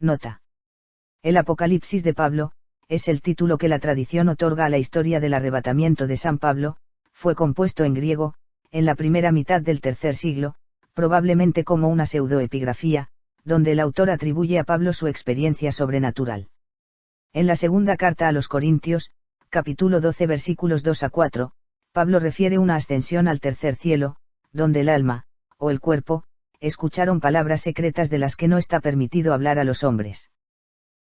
Nota. El Apocalipsis de Pablo, es el título que la tradición otorga a la historia del arrebatamiento de San Pablo, fue compuesto en griego, en la primera mitad del tercer siglo, probablemente como una pseudoepigrafía, donde el autor atribuye a Pablo su experiencia sobrenatural. En la segunda carta a los Corintios, capítulo 12 versículos 2 a 4, Pablo refiere una ascensión al tercer cielo, donde el alma, o el cuerpo, escucharon palabras secretas de las que no está permitido hablar a los hombres.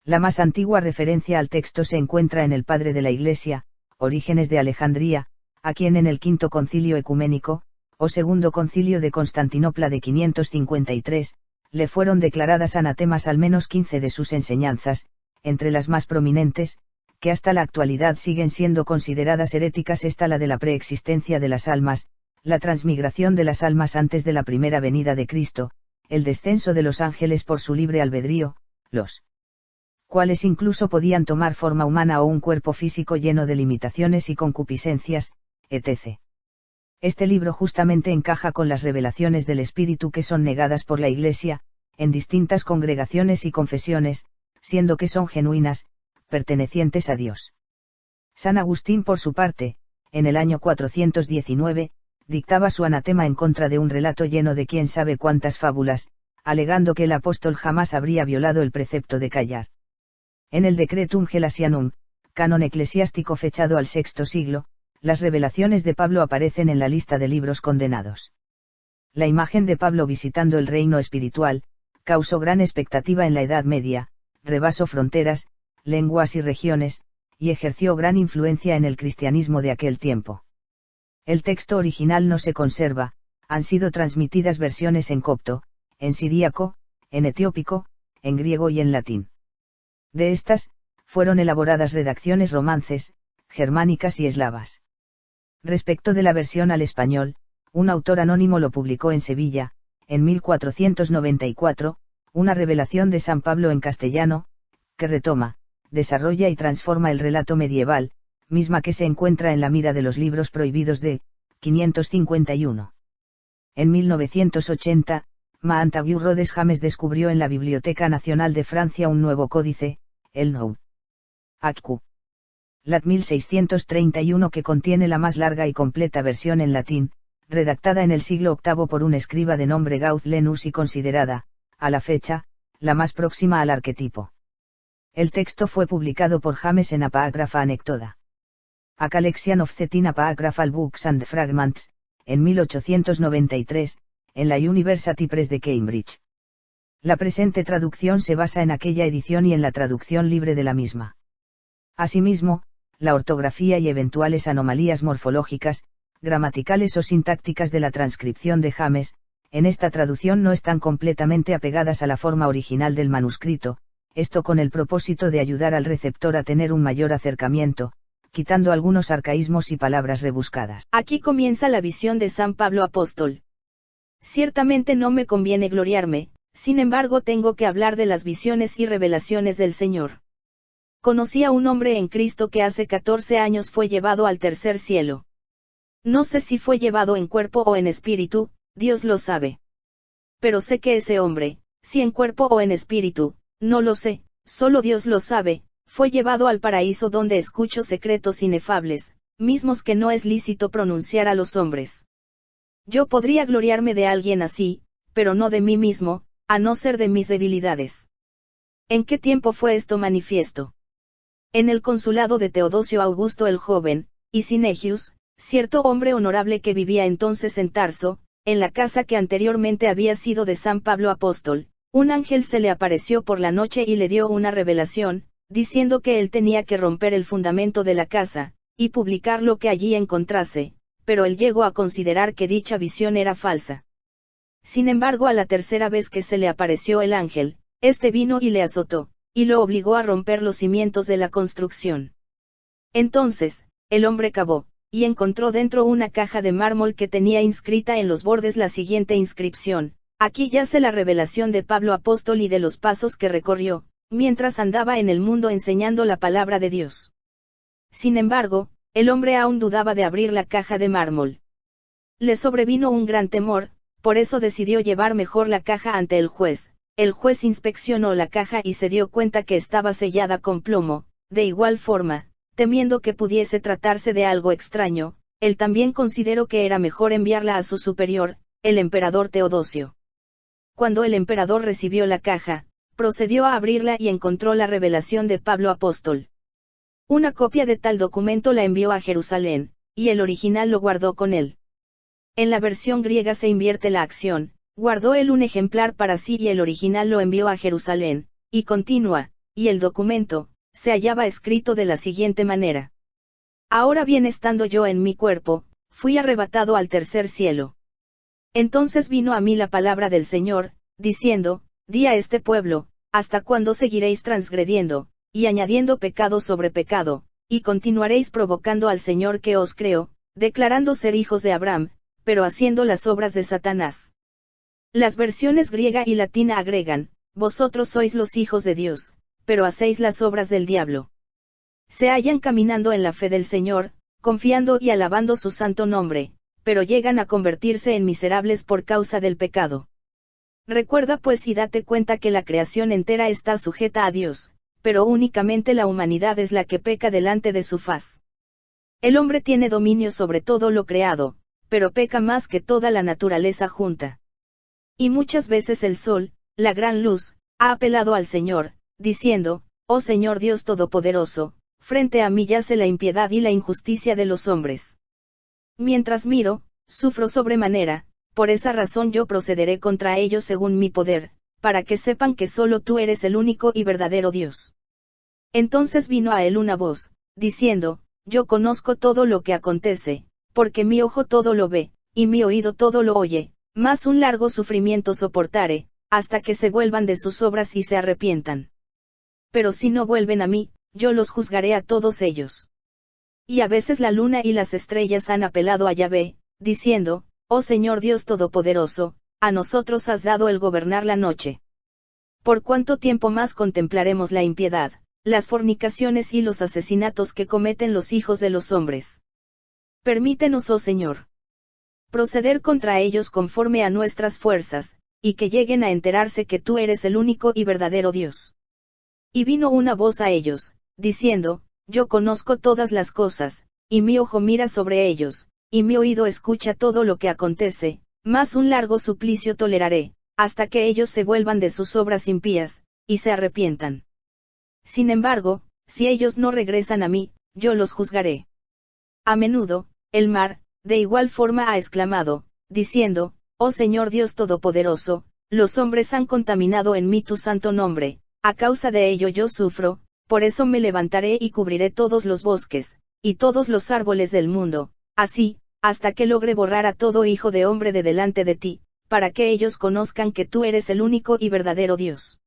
La más antigua referencia al texto se encuentra en el padre de la Iglesia, Orígenes de Alejandría, a quien en el Quinto Concilio Ecuménico, o Segundo Concilio de Constantinopla de 553, le fueron declaradas anatemas al menos 15 de sus enseñanzas, entre las más prominentes, que hasta la actualidad siguen siendo consideradas heréticas, está la de la preexistencia de las almas, la transmigración de las almas antes de la primera venida de Cristo, el descenso de los ángeles por su libre albedrío, los cuales incluso podían tomar forma humana o un cuerpo físico lleno de limitaciones y concupiscencias, etc. Este libro justamente encaja con las revelaciones del Espíritu que son negadas por la Iglesia, en distintas congregaciones y confesiones, siendo que son genuinas, pertenecientes a Dios. San Agustín, por su parte, en el año 419, dictaba su anatema en contra de un relato lleno de quién sabe cuántas fábulas, alegando que el apóstol jamás habría violado el precepto de callar. En el Decretum Gelasianum, canon eclesiástico fechado al VI siglo, las revelaciones de Pablo aparecen en la lista de libros condenados. La imagen de Pablo visitando el reino espiritual, causó gran expectativa en la Edad Media, rebasó fronteras, lenguas y regiones, y ejerció gran influencia en el cristianismo de aquel tiempo. El texto original no se conserva, han sido transmitidas versiones en copto, en siríaco, en etiópico, en griego y en latín. De estas, fueron elaboradas redacciones romances, germánicas y eslavas. Respecto de la versión al español, un autor anónimo lo publicó en Sevilla, en 1494, una revelación de San Pablo en castellano, que retoma, desarrolla y transforma el relato medieval, misma que se encuentra en la mira de los libros prohibidos de 551. En 1980, Montagu Rhodes James descubrió en la Biblioteca Nacional de Francia un nuevo códice, el Nou Actu Lat 1631, que contiene la más larga y completa versión en latín, redactada en el siglo VIII por un escriba de nombre Gauth Lenus y considerada, a la fecha, la más próxima al arquetipo. El texto fue publicado por James en Apocrypha Anecdota. A Collection of the Apocryphal Books and Fragments, en 1893, en la University Press de Cambridge. La presente traducción se basa en aquella edición y en la traducción libre de la misma. Asimismo, la ortografía y eventuales anomalías morfológicas, gramaticales o sintácticas de la transcripción de James, en esta traducción no están completamente apegadas a la forma original del manuscrito, esto con el propósito de ayudar al receptor a tener un mayor acercamiento, quitando algunos arcaísmos y palabras rebuscadas. Aquí comienza la visión de San Pablo Apóstol. Ciertamente no me conviene gloriarme, sin embargo tengo que hablar de las visiones y revelaciones del Señor. Conocí a un hombre en Cristo que hace 14 años fue llevado al tercer cielo. No sé si fue llevado en cuerpo o en espíritu, Dios lo sabe. Pero sé que ese hombre, si en cuerpo o en espíritu, no lo sé, solo Dios lo sabe, fue llevado al paraíso donde escucho secretos inefables, mismos que no es lícito pronunciar a los hombres. Yo podría gloriarme de alguien así, pero no de mí mismo, a no ser de mis debilidades. ¿En qué tiempo fue esto manifiesto? En el consulado de Teodosio Augusto el Joven, y Sinegius, cierto hombre honorable que vivía entonces en Tarso, en la casa que anteriormente había sido de San Pablo Apóstol, un ángel se le apareció por la noche y le dio una revelación, diciendo que él tenía que romper el fundamento de la casa, y publicar lo que allí encontrase, pero él llegó a considerar que dicha visión era falsa. Sin embargo, a la tercera vez que se le apareció el ángel, este vino y le azotó, y lo obligó a romper los cimientos de la construcción. Entonces, el hombre cavó, y encontró dentro una caja de mármol que tenía inscrita en los bordes la siguiente inscripción: aquí yace la revelación de Pablo Apóstol y de los pasos que recorrió, mientras andaba en el mundo enseñando la palabra de Dios. Sin embargo, el hombre aún dudaba de abrir la caja de mármol. Le sobrevino un gran temor, por eso decidió llevar mejor la caja ante el juez, el juez inspeccionó la caja y se dio cuenta que estaba sellada con plomo. De igual forma, temiendo que pudiese tratarse de algo extraño, él también consideró que era mejor enviarla a su superior, el emperador Teodosio. Cuando el emperador recibió la caja, procedió a abrirla y encontró la revelación de Pablo Apóstol. Una copia de tal documento la envió a Jerusalén, y el original lo guardó con él. En la versión griega se invierte la acción, guardó él un ejemplar para sí y el original lo envió a Jerusalén, y continúa, y el documento, se hallaba escrito de la siguiente manera. Ahora bien, estando yo en mi cuerpo, fui arrebatado al tercer cielo. Entonces vino a mí la palabra del Señor, diciendo, di a este pueblo, ¿hasta cuándo seguiréis transgrediendo, y añadiendo pecado sobre pecado, y continuaréis provocando al Señor que os creó, declarando ser hijos de Abraham, pero haciendo las obras de Satanás? Las versiones griega y latina agregan, vosotros sois los hijos de Dios, pero hacéis las obras del diablo. Se hallan caminando en la fe del Señor, confiando y alabando su santo nombre, pero llegan a convertirse en miserables por causa del pecado. Recuerda pues y date cuenta que la creación entera está sujeta a Dios, pero únicamente la humanidad es la que peca delante de su faz. El hombre tiene dominio sobre todo lo creado, pero peca más que toda la naturaleza junta. Y muchas veces el sol, la gran luz, ha apelado al Señor, diciendo, oh Señor Dios Todopoderoso, frente a mí yace la impiedad y la injusticia de los hombres. Mientras miro, sufro sobremanera, por esa razón yo procederé contra ellos según mi poder, para que sepan que solo tú eres el único y verdadero Dios. Entonces vino a él una voz, diciendo, yo conozco todo lo que acontece, porque mi ojo todo lo ve, y mi oído todo lo oye, mas un largo sufrimiento soportaré, hasta que se vuelvan de sus obras y se arrepientan. Pero si no vuelven a mí, yo los juzgaré a todos ellos. Y a veces la luna y las estrellas han apelado a Yahvé, diciendo, oh Señor Dios Todopoderoso, a nosotros has dado el gobernar la noche. ¿Por cuánto tiempo más contemplaremos la impiedad, las fornicaciones y los asesinatos que cometen los hijos de los hombres? Permítenos, oh Señor, proceder contra ellos conforme a nuestras fuerzas, y que lleguen a enterarse que tú eres el único y verdadero Dios. Y vino una voz a ellos, diciendo, yo conozco todas las cosas, y mi ojo mira sobre ellos, y mi oído escucha todo lo que acontece, mas un largo suplicio toleraré, hasta que ellos se vuelvan de sus obras impías, y se arrepientan. Sin embargo, si ellos no regresan a mí, yo los juzgaré. A menudo, el mar, de igual forma ha exclamado, diciendo, oh Señor Dios Todopoderoso, los hombres han contaminado en mí tu santo nombre, a causa de ello yo sufro, por eso me levantaré y cubriré todos los bosques, y todos los árboles del mundo, así, hasta que logre borrar a todo hijo de hombre de delante de ti, para que ellos conozcan que tú eres el único y verdadero Dios.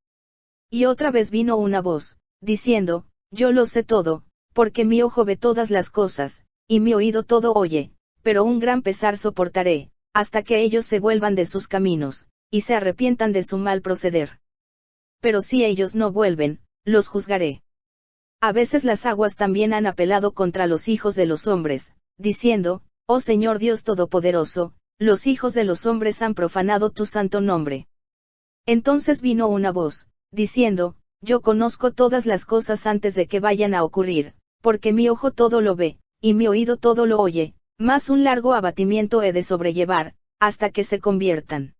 Y otra vez vino una voz, diciendo, yo lo sé todo, porque mi ojo ve todas las cosas, y mi oído todo oye, pero un gran pesar soportaré, hasta que ellos se vuelvan de sus caminos, y se arrepientan de su mal proceder. Pero si ellos no vuelven, los juzgaré. A veces las aguas también han apelado contra los hijos de los hombres, diciendo, oh Señor Dios Todopoderoso, los hijos de los hombres han profanado tu santo nombre. Entonces vino una voz, diciendo, yo conozco todas las cosas antes de que vayan a ocurrir, porque mi ojo todo lo ve, y mi oído todo lo oye, mas un largo abatimiento he de sobrellevar, hasta que se conviertan.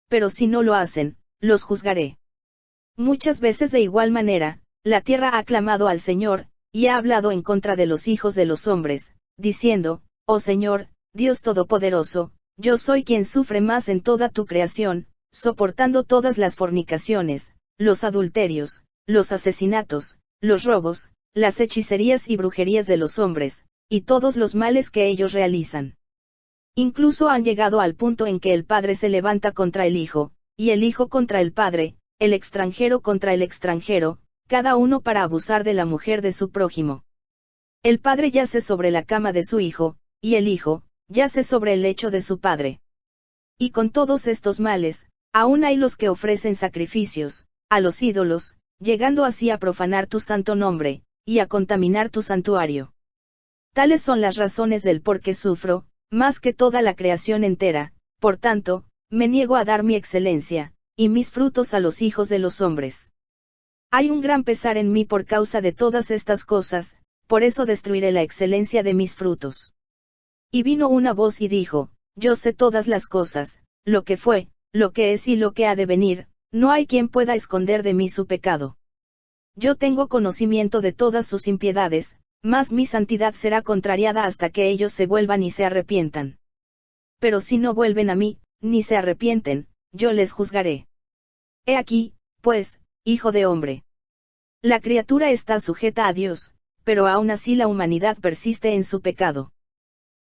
Pero si no lo hacen, los juzgaré. Muchas veces de igual manera, la tierra ha clamado al Señor, y ha hablado en contra de los hijos de los hombres, diciendo, oh Señor, Dios Todopoderoso, yo soy quien sufre más en toda tu creación, soportando todas las fornicaciones, los adulterios, los asesinatos, los robos, las hechicerías y brujerías de los hombres, y todos los males que ellos realizan. Incluso han llegado al punto en que el padre se levanta contra el hijo, y el hijo contra el padre, el extranjero contra el extranjero, cada uno para abusar de la mujer de su prójimo. El padre yace sobre la cama de su hijo, y el hijo, yace sobre el lecho de su padre. Y con todos estos males, aún hay los que ofrecen sacrificios, a los ídolos, llegando así a profanar tu santo nombre, y a contaminar tu santuario. Tales son las razones del por qué sufro, más que toda la creación entera, por tanto, me niego a dar mi excelencia, y mis frutos a los hijos de los hombres. Hay un gran pesar en mí por causa de todas estas cosas, por eso destruiré la excelencia de mis frutos. Y vino una voz y dijo, yo sé todas las cosas, lo que fue, lo que es y lo que ha de venir, no hay quien pueda esconder de mí su pecado. Yo tengo conocimiento de todas sus impiedades, mas mi santidad será contrariada hasta que ellos se vuelvan y se arrepientan. Pero si no vuelven a mí, ni se arrepienten, yo les juzgaré. He aquí, pues, hijo de hombre. La criatura está sujeta a Dios, pero aún así la humanidad persiste en su pecado.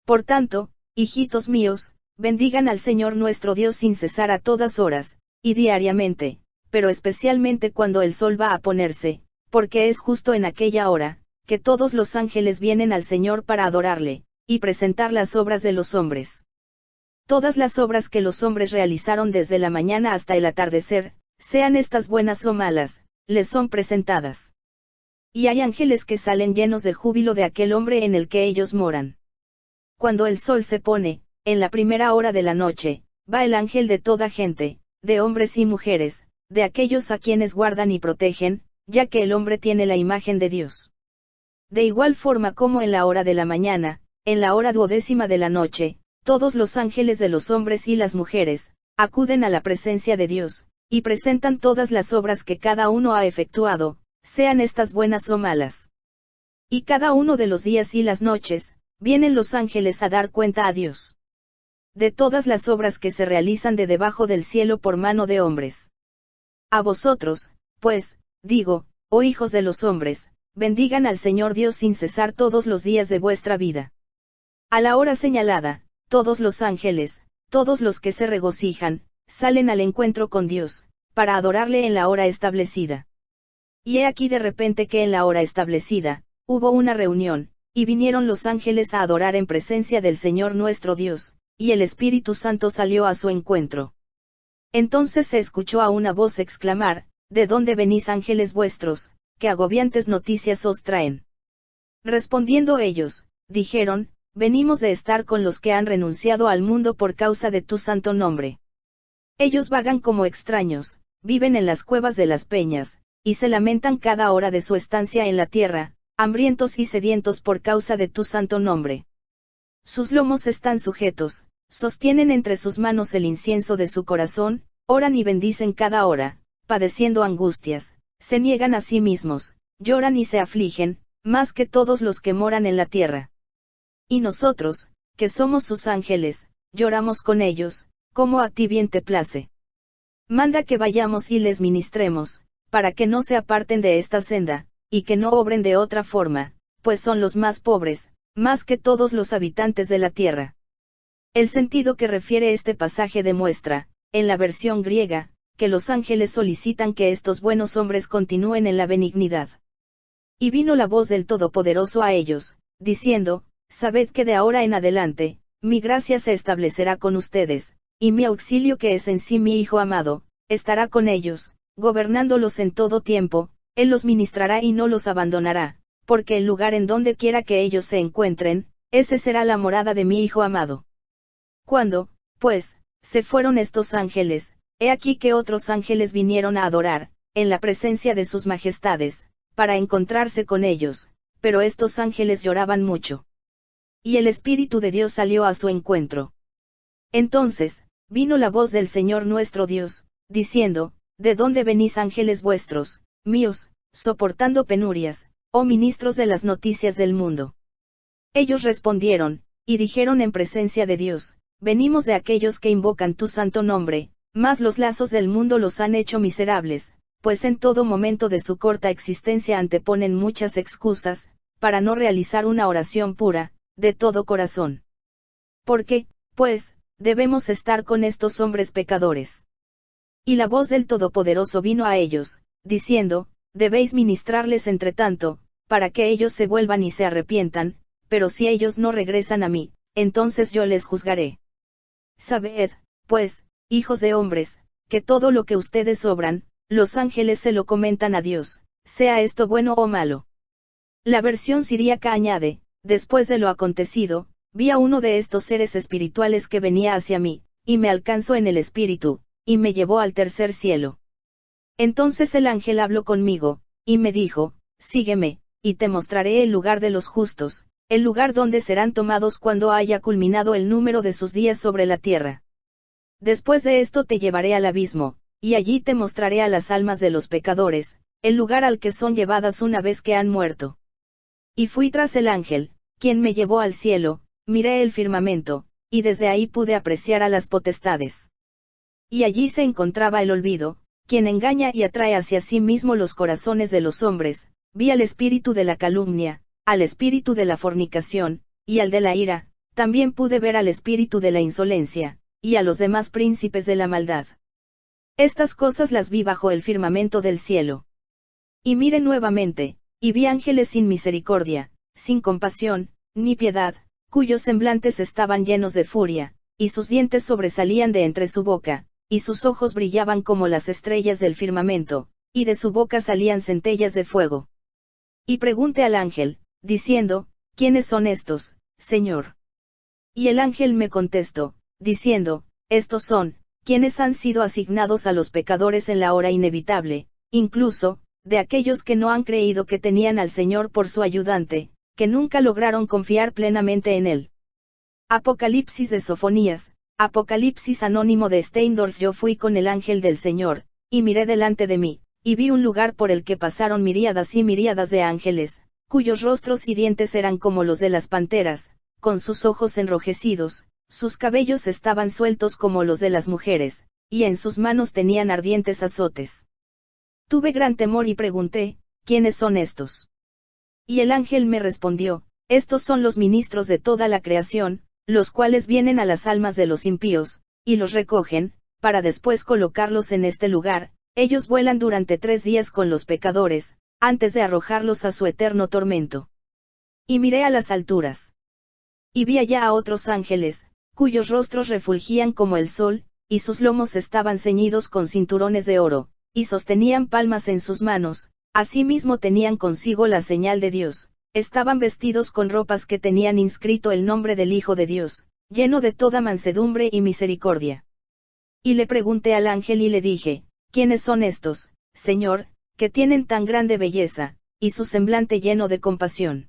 Por tanto, hijitos míos, bendigan al Señor nuestro Dios sin cesar a todas horas, y diariamente, pero especialmente cuando el sol va a ponerse, porque es justo en aquella hora, que todos los ángeles vienen al Señor para adorarle, y presentar las obras de los hombres. Todas las obras que los hombres realizaron desde la mañana hasta el atardecer, sean estas buenas o malas, les son presentadas. Y hay ángeles que salen llenos de júbilo de aquel hombre en el que ellos moran. Cuando el sol se pone, en la primera hora de la noche, va el ángel de toda gente, de hombres y mujeres, de aquellos a quienes guardan y protegen, ya que el hombre tiene la imagen de Dios. De igual forma como en la hora de la mañana, en la hora 12ª de la noche, todos los ángeles de los hombres y las mujeres, acuden a la presencia de Dios, y presentan todas las obras que cada uno ha efectuado, sean estas buenas o malas. Y cada uno de los días y las noches, vienen los ángeles a dar cuenta a Dios de todas las obras que se realizan de debajo del cielo por mano de hombres. A vosotros, pues, digo, oh hijos de los hombres, bendigan al Señor Dios sin cesar todos los días de vuestra vida. A la hora señalada, todos los ángeles, todos los que se regocijan, salen al encuentro con Dios, para adorarle en la hora establecida. Y he aquí de repente que en la hora establecida, hubo una reunión, y vinieron los ángeles a adorar en presencia del Señor nuestro Dios, y el Espíritu Santo salió a su encuentro. Entonces se escuchó a una voz exclamar, ¿de dónde venís ángeles vuestros, que agobiantes noticias os traen? Respondiendo ellos, dijeron, venimos de estar con los que han renunciado al mundo por causa de tu santo nombre. Ellos vagan como extraños, viven en las cuevas de las peñas, y se lamentan cada hora de su estancia en la tierra, hambrientos y sedientos por causa de tu santo nombre. Sus lomos están sujetos, sostienen entre sus manos el incienso de su corazón, oran y bendicen cada hora, padeciendo angustias, se niegan a sí mismos, lloran y se afligen, más que todos los que moran en la tierra. Y nosotros, que somos sus ángeles, lloramos con ellos, como a ti bien te place. Manda que vayamos y les ministremos, para que no se aparten de esta senda, y que no obren de otra forma, pues son los más pobres, más que todos los habitantes de la tierra. El sentido que refiere este pasaje demuestra, en la versión griega, que los ángeles solicitan que estos buenos hombres continúen en la benignidad. Y vino la voz del Todopoderoso a ellos, diciendo, sabed que de ahora en adelante, mi gracia se establecerá con ustedes, y mi auxilio que es en sí mi Hijo amado, estará con ellos, gobernándolos en todo tiempo, Él los ministrará y no los abandonará, porque el lugar en donde quiera que ellos se encuentren, ese será la morada de mi Hijo amado. Cuando, pues, se fueron estos ángeles, he aquí que otros ángeles vinieron a adorar, en la presencia de sus majestades, para encontrarse con ellos, pero estos ángeles lloraban mucho. Y el Espíritu de Dios salió a su encuentro. Entonces, vino la voz del Señor nuestro Dios, diciendo, ¿de dónde venís ángeles vuestros, míos, soportando penurias, oh ministros de las noticias del mundo? Ellos respondieron, y dijeron en presencia de Dios, venimos de aquellos que invocan tu santo nombre, mas los lazos del mundo los han hecho miserables, pues en todo momento de su corta existencia anteponen muchas excusas, para no realizar una oración pura, de todo corazón. ¿Por qué, pues, debemos estar con estos hombres pecadores? Y la voz del Todopoderoso vino a ellos, diciendo, debéis ministrarles entre tanto, para que ellos se vuelvan y se arrepientan, pero si ellos no regresan a mí, entonces yo les juzgaré. Sabed, pues, hijos de hombres, que todo lo que ustedes obran, los ángeles se lo comentan a Dios, sea esto bueno o malo. La versión siríaca añade, después de lo acontecido, vi a uno de estos seres espirituales que venía hacia mí, y me alcanzó en el espíritu, y me llevó al tercer cielo. Entonces el ángel habló conmigo, y me dijo, sígueme, y te mostraré el lugar de los justos, el lugar donde serán tomados cuando haya culminado el número de sus días sobre la tierra. Después de esto te llevaré al abismo, y allí te mostraré a las almas de los pecadores, el lugar al que son llevadas una vez que han muerto. Y fui tras el ángel, quien me llevó al cielo, miré el firmamento, y desde ahí pude apreciar a las potestades. Y allí se encontraba el olvido, quien engaña y atrae hacia sí mismo los corazones de los hombres, vi al espíritu de la calumnia, al espíritu de la fornicación, y al de la ira, también pude ver al espíritu de la insolencia, y a los demás príncipes de la maldad. Estas cosas las vi bajo el firmamento del cielo. Y miré nuevamente, y vi ángeles sin misericordia, sin compasión, ni piedad, cuyos semblantes estaban llenos de furia, y sus dientes sobresalían de entre su boca, y sus ojos brillaban como las estrellas del firmamento, y de su boca salían centellas de fuego. Y pregunté al ángel, diciendo, ¿quiénes son estos, Señor? Y el ángel me contestó, diciendo, estos son, quienes han sido asignados a los pecadores en la hora inevitable, incluso, de aquellos que no han creído que tenían al Señor por su ayudante, que nunca lograron confiar plenamente en Él. Apocalipsis de Sofonías, Apocalipsis anónimo de Steindorf. Yo fui con el ángel del Señor, y miré delante de mí, y vi un lugar por el que pasaron miríadas y miríadas de ángeles, cuyos rostros y dientes eran como los de las panteras, con sus ojos enrojecidos, sus cabellos estaban sueltos como los de las mujeres, y en sus manos tenían ardientes azotes. Tuve gran temor y pregunté, ¿quiénes son estos? Y el ángel me respondió, estos son los ministros de toda la creación, los cuales vienen a las almas de los impíos, y los recogen, para después colocarlos en este lugar. Ellos vuelan durante 3 días con los pecadores, antes de arrojarlos a su eterno tormento. Y miré a las alturas. Y vi allá a otros ángeles, cuyos rostros refulgían como el sol, y sus lomos estaban ceñidos con cinturones de oro, y sostenían palmas en sus manos, asimismo tenían consigo la señal de Dios. Estaban vestidos con ropas que tenían inscrito el nombre del Hijo de Dios, lleno de toda mansedumbre y misericordia. Y le pregunté al ángel y le dije, ¿quiénes son estos, Señor, que tienen tan grande belleza, y su semblante lleno de compasión?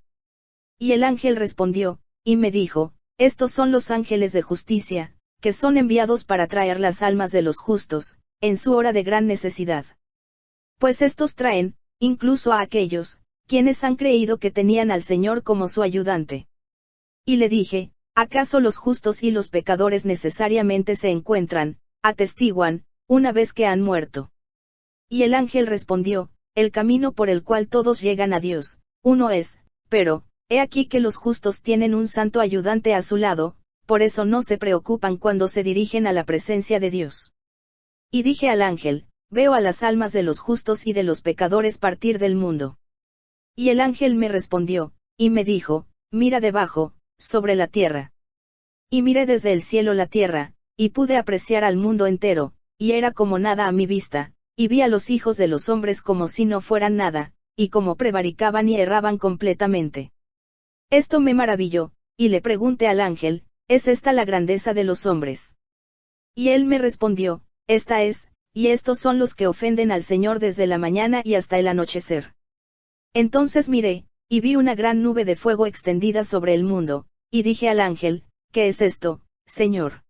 Y el ángel respondió, y me dijo, estos son los ángeles de justicia, que son enviados para traer las almas de los justos, en su hora de gran necesidad. Pues estos traen, incluso a aquellos, quienes han creído que tenían al Señor como su ayudante. Y le dije, ¿acaso los justos y los pecadores necesariamente se encuentran, atestiguan, una vez que han muerto? Y el ángel respondió, el camino por el cual todos llegan a Dios, uno es, pero, he aquí que los justos tienen un santo ayudante a su lado, por eso no se preocupan cuando se dirigen a la presencia de Dios. Y dije al ángel, veo a las almas de los justos y de los pecadores partir del mundo. Y el ángel me respondió, y me dijo, mira debajo, sobre la tierra. Y miré desde el cielo la tierra, y pude apreciar al mundo entero, y era como nada a mi vista, y vi a los hijos de los hombres como si no fueran nada, y como prevaricaban y erraban completamente. Esto me maravilló, y le pregunté al ángel, ¿es esta la grandeza de los hombres? Y él me respondió, esta es, y estos son los que ofenden al Señor desde la mañana y hasta el anochecer. Entonces miré, y vi una gran nube de fuego extendida sobre el mundo, y dije al ángel, ¿qué es esto, Señor?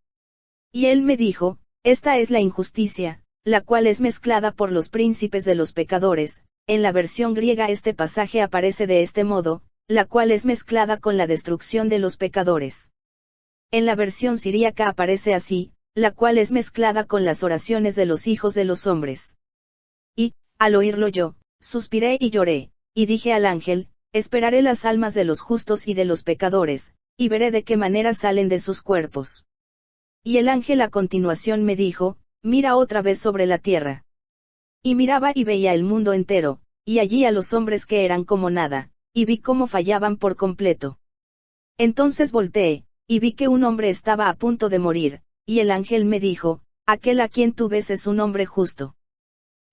Y él me dijo, esta es la injusticia, la cual es mezclada por los príncipes de los pecadores. En la versión griega este pasaje aparece de este modo, la cual es mezclada con la destrucción de los pecadores. En la versión siríaca aparece así, la cual es mezclada con las oraciones de los hijos de los hombres. Y, al oírlo yo, suspiré y lloré, y dije al ángel, esperaré las almas de los justos y de los pecadores, y veré de qué manera salen de sus cuerpos. Y el ángel a continuación me dijo, mira otra vez sobre la tierra. Y miraba y veía el mundo entero, y allí a los hombres que eran como nada, y vi cómo fallaban por completo. Entonces volteé, y vi que un hombre estaba a punto de morir, y el ángel me dijo, aquel a quien tú ves es un hombre justo.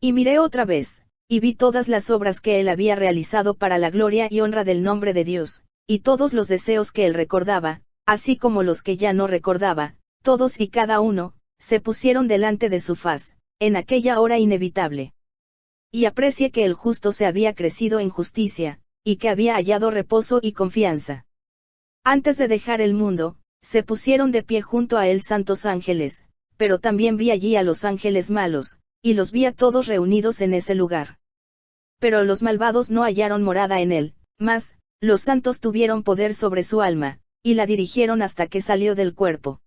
Y miré otra vez, y vi todas las obras que él había realizado para la gloria y honra del nombre de Dios, y todos los deseos que él recordaba, así como los que ya no recordaba, todos y cada uno, se pusieron delante de su faz, en aquella hora inevitable. Y aprecie que el justo se había crecido en justicia, y que había hallado reposo y confianza. Antes de dejar el mundo, se pusieron de pie junto a él santos ángeles, pero también vi allí a los ángeles malos, y los vi a todos reunidos en ese lugar. Pero los malvados no hallaron morada en él, mas, los santos tuvieron poder sobre su alma, y la dirigieron hasta que salió del cuerpo.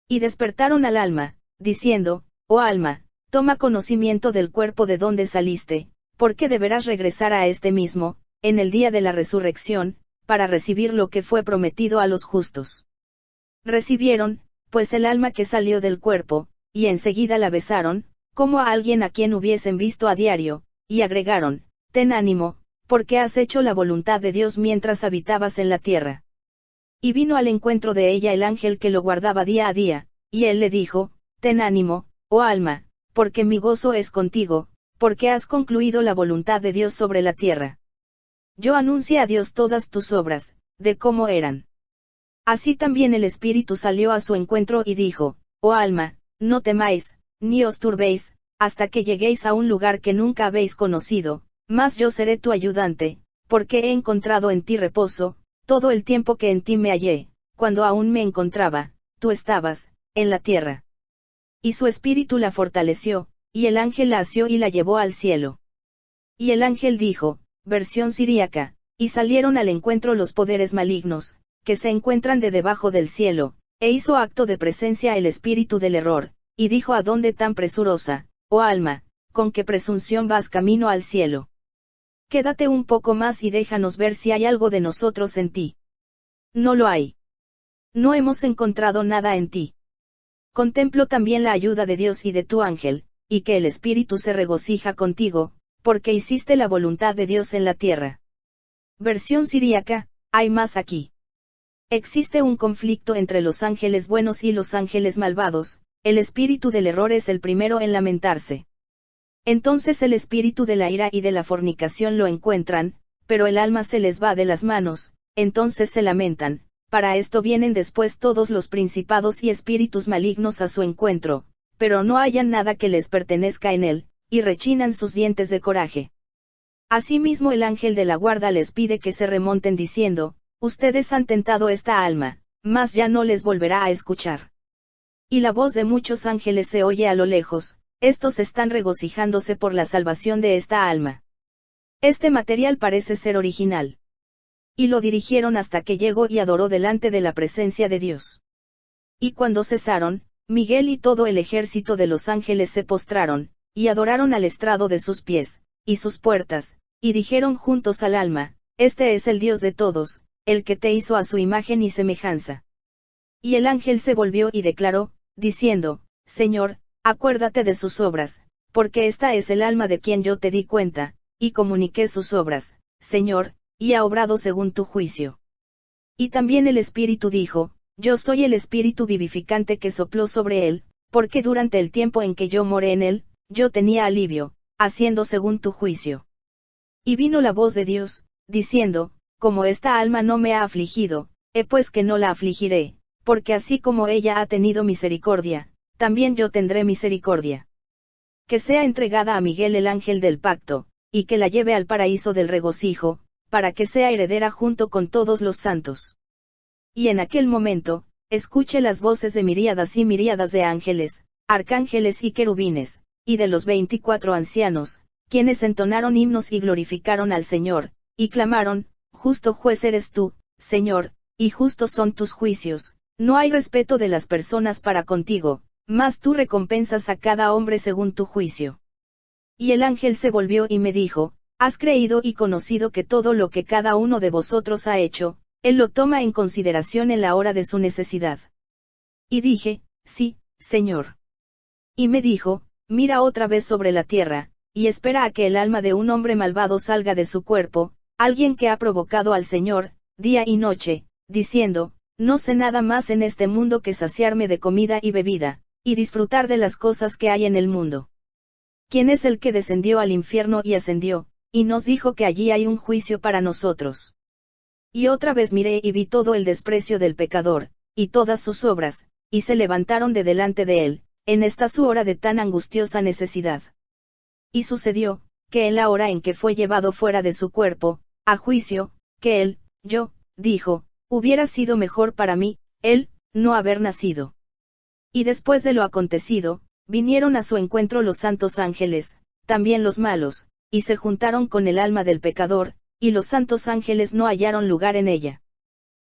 Y despertaron al alma, diciendo, oh alma, toma conocimiento del cuerpo de donde saliste, porque deberás regresar a este mismo, en el día de la resurrección, para recibir lo que fue prometido a los justos. Recibieron, pues el alma que salió del cuerpo, y enseguida la besaron, como a alguien a quien hubiesen visto a diario, y agregaron, ten ánimo, porque has hecho la voluntad de Dios mientras habitabas en la tierra. Y vino al encuentro de ella el ángel que lo guardaba día a día, y él le dijo, ten ánimo, oh alma, porque mi gozo es contigo, porque has concluido la voluntad de Dios sobre la tierra. Yo anuncio a Dios todas tus obras, de cómo eran. Así también el Espíritu salió a su encuentro y dijo, oh alma, no temáis, ni os turbéis, hasta que lleguéis a un lugar que nunca habéis conocido, mas yo seré tu ayudante, porque he encontrado en ti reposo, todo el tiempo que en ti me hallé, cuando aún me encontraba, tú estabas, en la tierra. Y su espíritu la fortaleció, y el ángel la asió y la llevó al cielo. Y el ángel dijo, versión siríaca, y salieron al encuentro los poderes malignos, que se encuentran de debajo del cielo, e hizo acto de presencia el espíritu del error, y dijo a dónde tan presurosa, oh alma, con qué presunción vas camino al cielo. Quédate un poco más y déjanos ver si hay algo de nosotros en ti. No lo hay. No hemos encontrado nada en ti. Contemplo también la ayuda de Dios y de tu ángel, y que el espíritu se regocija contigo, porque hiciste la voluntad de Dios en la tierra. Versión siríaca, hay más aquí. Existe un conflicto entre los ángeles buenos y los ángeles malvados, el espíritu del error es el primero en lamentarse. Entonces el espíritu de la ira y de la fornicación lo encuentran, pero el alma se les va de las manos, entonces se lamentan, para esto vienen después todos los principados y espíritus malignos a su encuentro, pero no hallan nada que les pertenezca en él, y rechinan sus dientes de coraje. Asimismo el ángel de la guarda les pide que se remonten diciendo, ustedes han tentado esta alma, mas ya no les volverá a escuchar. Y la voz de muchos ángeles se oye a lo lejos, estos están regocijándose por la salvación de esta alma. Este material parece ser original. Y lo dirigieron hasta que llegó y adoró delante de la presencia de Dios. Y cuando cesaron, Miguel y todo el ejército de los ángeles se postraron, y adoraron al estrado de sus pies, y sus puertas, y dijeron juntos al alma, este es el Dios de todos, el que te hizo a su imagen y semejanza. Y el ángel se volvió y declaró, diciendo, Señor, acuérdate de sus obras, porque esta es el alma de quien yo te di cuenta, y comuniqué sus obras, Señor, y ha obrado según tu juicio. Y también el Espíritu dijo, yo soy el Espíritu vivificante que sopló sobre él, porque durante el tiempo en que yo moré en él, yo tenía alivio, haciendo según tu juicio. Y vino la voz de Dios, diciendo, como esta alma no me ha afligido, pues que no la afligiré, porque así como ella ha tenido misericordia, también yo tendré misericordia. Que sea entregada a Miguel el ángel del pacto, y que la lleve al paraíso del regocijo, para que sea heredera junto con todos los santos. Y en aquel momento, escuche las voces de miríadas y miríadas de ángeles, arcángeles y querubines, y de los 24 ancianos, quienes entonaron himnos y glorificaron al Señor, y clamaron, justo juez eres tú, Señor, y justos son tus juicios, no hay respeto de las personas para contigo, mas tú recompensas a cada hombre según tu juicio. Y el ángel se volvió y me dijo, has creído y conocido que todo lo que cada uno de vosotros ha hecho, él lo toma en consideración en la hora de su necesidad. Y dije, sí, Señor. Y me dijo, mira otra vez sobre la tierra, y espera a que el alma de un hombre malvado salga de su cuerpo, alguien que ha provocado al Señor, día y noche, diciendo, no sé nada más en este mundo que saciarme de comida y bebida, y disfrutar de las cosas que hay en el mundo. ¿Quién es el que descendió al infierno y ascendió, y nos dijo que allí hay un juicio para nosotros? Y otra vez miré y vi todo el desprecio del pecador, y todas sus obras, y se levantaron de delante de él, en esta su hora de tan angustiosa necesidad. Y sucedió, que en la hora en que fue llevado fuera de su cuerpo, a juicio, que él, dijo, hubiera sido mejor para mí, él, no haber nacido. Y después de lo acontecido, vinieron a su encuentro los santos ángeles, también los malos, y se juntaron con el alma del pecador, y los santos ángeles no hallaron lugar en ella.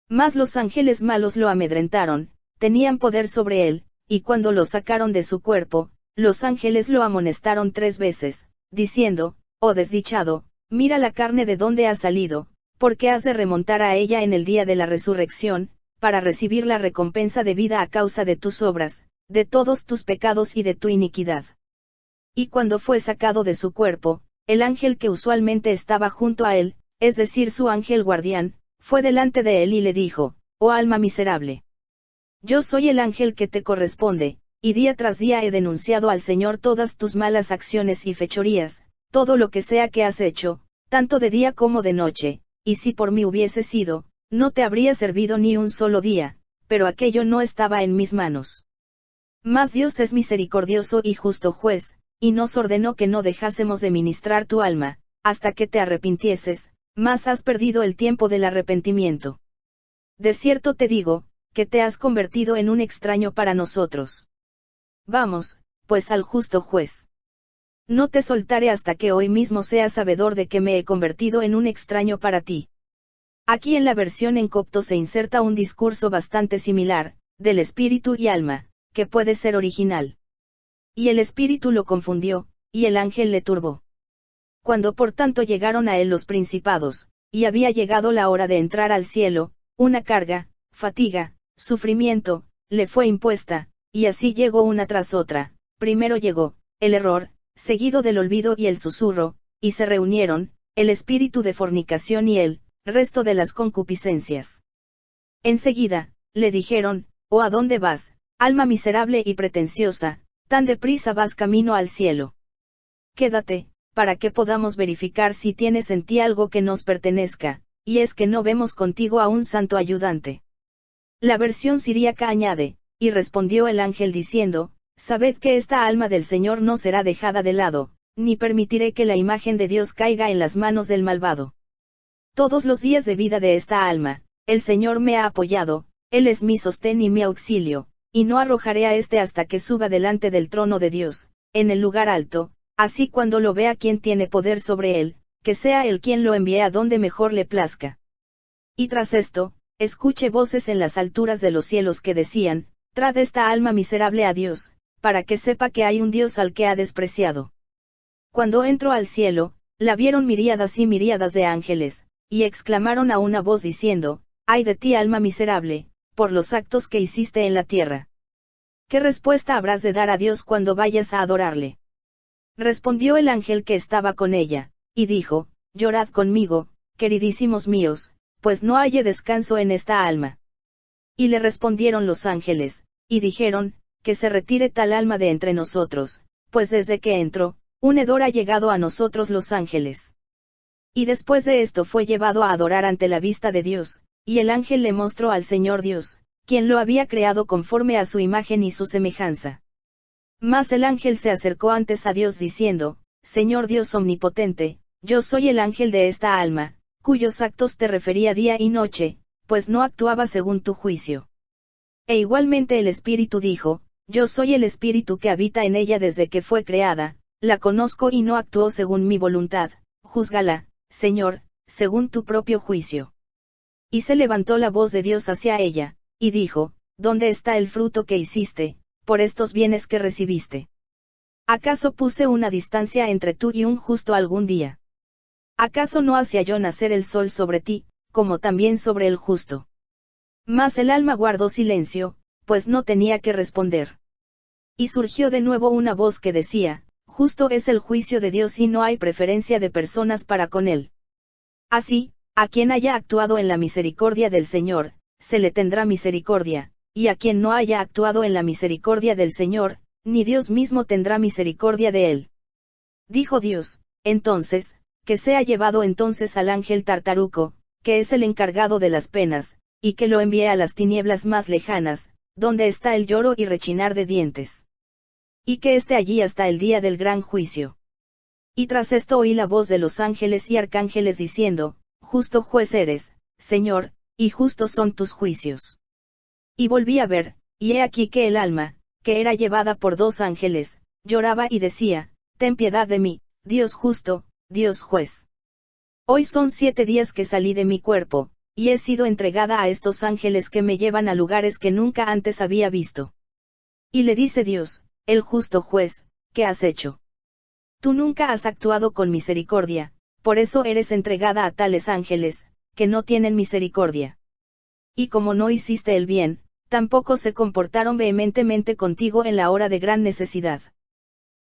Mas los ángeles malos lo amedrentaron, tenían poder sobre él, y cuando lo sacaron de su cuerpo, los ángeles lo amonestaron 3 veces, diciendo, oh desdichado, mira la carne de dónde ha salido, porque has de remontar a ella en el día de la resurrección, para recibir la recompensa de vida a causa de tus obras, de todos tus pecados y de tu iniquidad. Y cuando fue sacado de su cuerpo, el ángel que usualmente estaba junto a él, es decir su ángel guardián, fue delante de él y le dijo, oh alma miserable. Yo soy el ángel que te corresponde, y día tras día he denunciado al Señor todas tus malas acciones y fechorías, todo lo que sea que has hecho, tanto de día como de noche, y si por mí hubiese sido, no te habría servido ni un solo día, pero aquello no estaba en mis manos. Mas Dios es misericordioso y justo juez, y nos ordenó que no dejásemos de ministrar tu alma, hasta que te arrepintieses, mas has perdido el tiempo del arrepentimiento. De cierto te digo, que te has convertido en un extraño para nosotros. Vamos, pues al justo juez. No te soltaré hasta que hoy mismo seas sabedor de que me he convertido en un extraño para ti. Aquí en la versión en copto se inserta un discurso bastante similar, del espíritu y alma, que puede ser original. Y el espíritu lo confundió, y el ángel le turbó. Cuando por tanto llegaron a él los principados, y había llegado la hora de entrar al cielo, una carga, fatiga, sufrimiento, le fue impuesta, y así llegó una tras otra. Primero llegó el error, seguido del olvido y el susurro, y se reunieron, el espíritu de fornicación y el resto de las concupiscencias. Enseguida, le dijeron, oh, ¿a dónde vas, alma miserable y pretenciosa, tan deprisa vas camino al cielo? Quédate, para que podamos verificar si tienes en ti algo que nos pertenezca, y es que no vemos contigo a un santo ayudante. La versión siríaca añade, y respondió el ángel diciendo, sabed que esta alma del Señor no será dejada de lado, ni permitiré que la imagen de Dios caiga en las manos del malvado. Todos los días de vida de esta alma, el Señor me ha apoyado, Él es mi sostén y mi auxilio, y no arrojaré a este hasta que suba delante del trono de Dios, en el lugar alto, así cuando lo vea quien tiene poder sobre él, que sea él quien lo envíe a donde mejor le plazca. Y tras esto, escuché voces en las alturas de los cielos que decían, trad esta alma miserable a Dios, para que sepa que hay un Dios al que ha despreciado. Cuando entró al cielo, la vieron miríadas y miríadas de ángeles, y exclamaron a una voz diciendo, ay de ti alma miserable, por los actos que hiciste en la tierra. ¿Qué respuesta habrás de dar a Dios cuando vayas a adorarle? Respondió el ángel que estaba con ella, y dijo, llorad conmigo, queridísimos míos, pues no halle descanso en esta alma. Y le respondieron los ángeles, y dijeron, que se retire tal alma de entre nosotros, pues desde que entró, un hedor ha llegado a nosotros los ángeles. Y después de esto fue llevado a adorar ante la vista de Dios, y el ángel le mostró al Señor Dios, quien lo había creado conforme a su imagen y su semejanza. Mas el ángel se acercó antes a Dios diciendo, Señor Dios omnipotente, yo soy el ángel de esta alma, cuyos actos te refería día y noche, pues no actuaba según tu juicio. E igualmente el Espíritu dijo, yo soy el Espíritu que habita en ella desde que fue creada, la conozco y no actuó según mi voluntad, júzgala, Señor, según tu propio juicio. Y se levantó la voz de Dios hacia ella, y dijo, ¿dónde está el fruto que hiciste, por estos bienes que recibiste? ¿Acaso puse una distancia entre tú y un justo algún día? ¿Acaso no hacía yo nacer el sol sobre ti, como también sobre el justo? Mas el alma guardó silencio, pues no tenía que responder. Y surgió de nuevo una voz que decía, justo es el juicio de Dios y no hay preferencia de personas para con él. Así, a quien haya actuado en la misericordia del Señor, se le tendrá misericordia, y a quien no haya actuado en la misericordia del Señor, ni Dios mismo tendrá misericordia de él. Dijo Dios, entonces, que sea llevado entonces al ángel Tartaruco, que es el encargado de las penas, y que lo envíe a las tinieblas más lejanas, donde está el lloro y rechinar de dientes. y que esté allí hasta el día del gran juicio. Y tras esto oí la voz de los ángeles y arcángeles diciendo, justo juez eres, Señor, y justos son tus juicios. Y volví a ver, y he aquí que el alma, que era llevada por 2 ángeles, lloraba y decía, ten piedad de mí, Dios justo, Dios juez. Hoy son 7 días que salí de mi cuerpo, y he sido entregada a estos ángeles que me llevan a lugares que nunca antes había visto. Y le dice Dios, el justo juez, ¿qué has hecho? Tú nunca has actuado con misericordia, por eso eres entregada a tales ángeles, que no tienen misericordia. Y como no hiciste el bien, tampoco se comportaron vehementemente contigo en la hora de gran necesidad.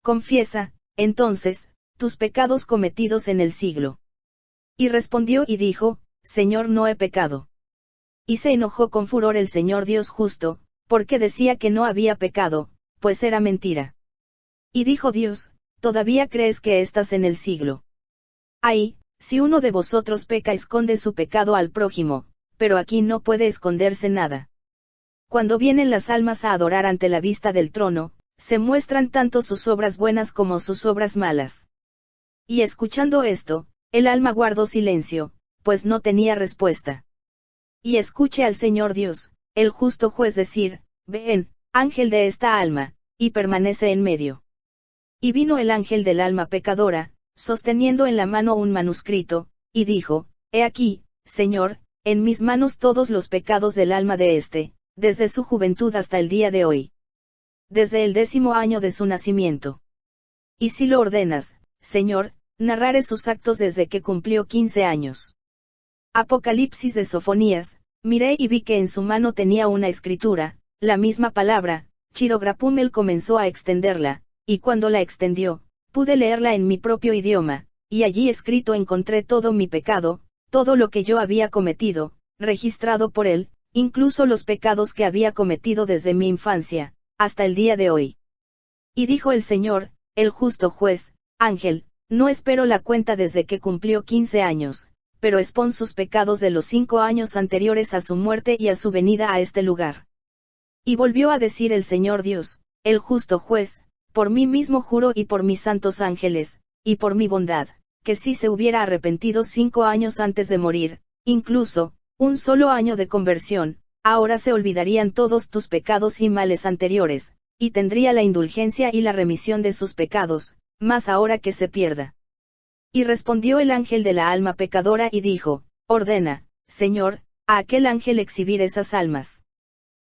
Confiesa, entonces, tus pecados cometidos en el siglo. Y respondió y dijo, Señor, no he pecado. Y se enojó con furor el Señor Dios justo, porque decía que no había pecado, pues era mentira. Y dijo Dios, ¿todavía crees que estás en el siglo? Ay, si uno de vosotros peca, esconde su pecado al prójimo, pero aquí no puede esconderse nada. Cuando vienen las almas a adorar ante la vista del trono, se muestran tanto sus obras buenas como sus obras malas. Y escuchando esto, el alma guardó silencio, pues no tenía respuesta. Y escuche al Señor Dios, el justo juez decir, ven, ángel de esta alma, y permanece en medio. Y vino el ángel del alma pecadora, sosteniendo en la mano un manuscrito, y dijo, he aquí, Señor, en mis manos todos los pecados del alma de éste, desde su juventud hasta el día de hoy. Desde el 10º año de su nacimiento. Y si lo ordenas, Señor, narraré sus actos desde que cumplió 15 años. Apocalipsis de Sofonías, miré y vi que en su mano tenía una escritura, la misma palabra, Chirograpumel comenzó a extenderla, y cuando la extendió, pude leerla en mi propio idioma, y allí escrito encontré todo mi pecado, todo lo que yo había cometido, registrado por él, incluso los pecados que había cometido desde mi infancia, hasta el día de hoy. Y dijo el Señor, el justo juez, ángel, no espero la cuenta desde que cumplió 15 años, pero expon sus pecados de los 5 años anteriores a su muerte y a su venida a este lugar. Y volvió a decir el Señor Dios, el justo juez, por mí mismo juro y por mis santos ángeles, y por mi bondad, que si se hubiera arrepentido 5 años antes de morir, incluso, un solo año de conversión, ahora se olvidarían todos tus pecados y males anteriores, y tendría la indulgencia y la remisión de sus pecados, mas ahora que se pierda. Y respondió el ángel de la alma pecadora y dijo, ordena, Señor, a aquel ángel exhibir esas almas.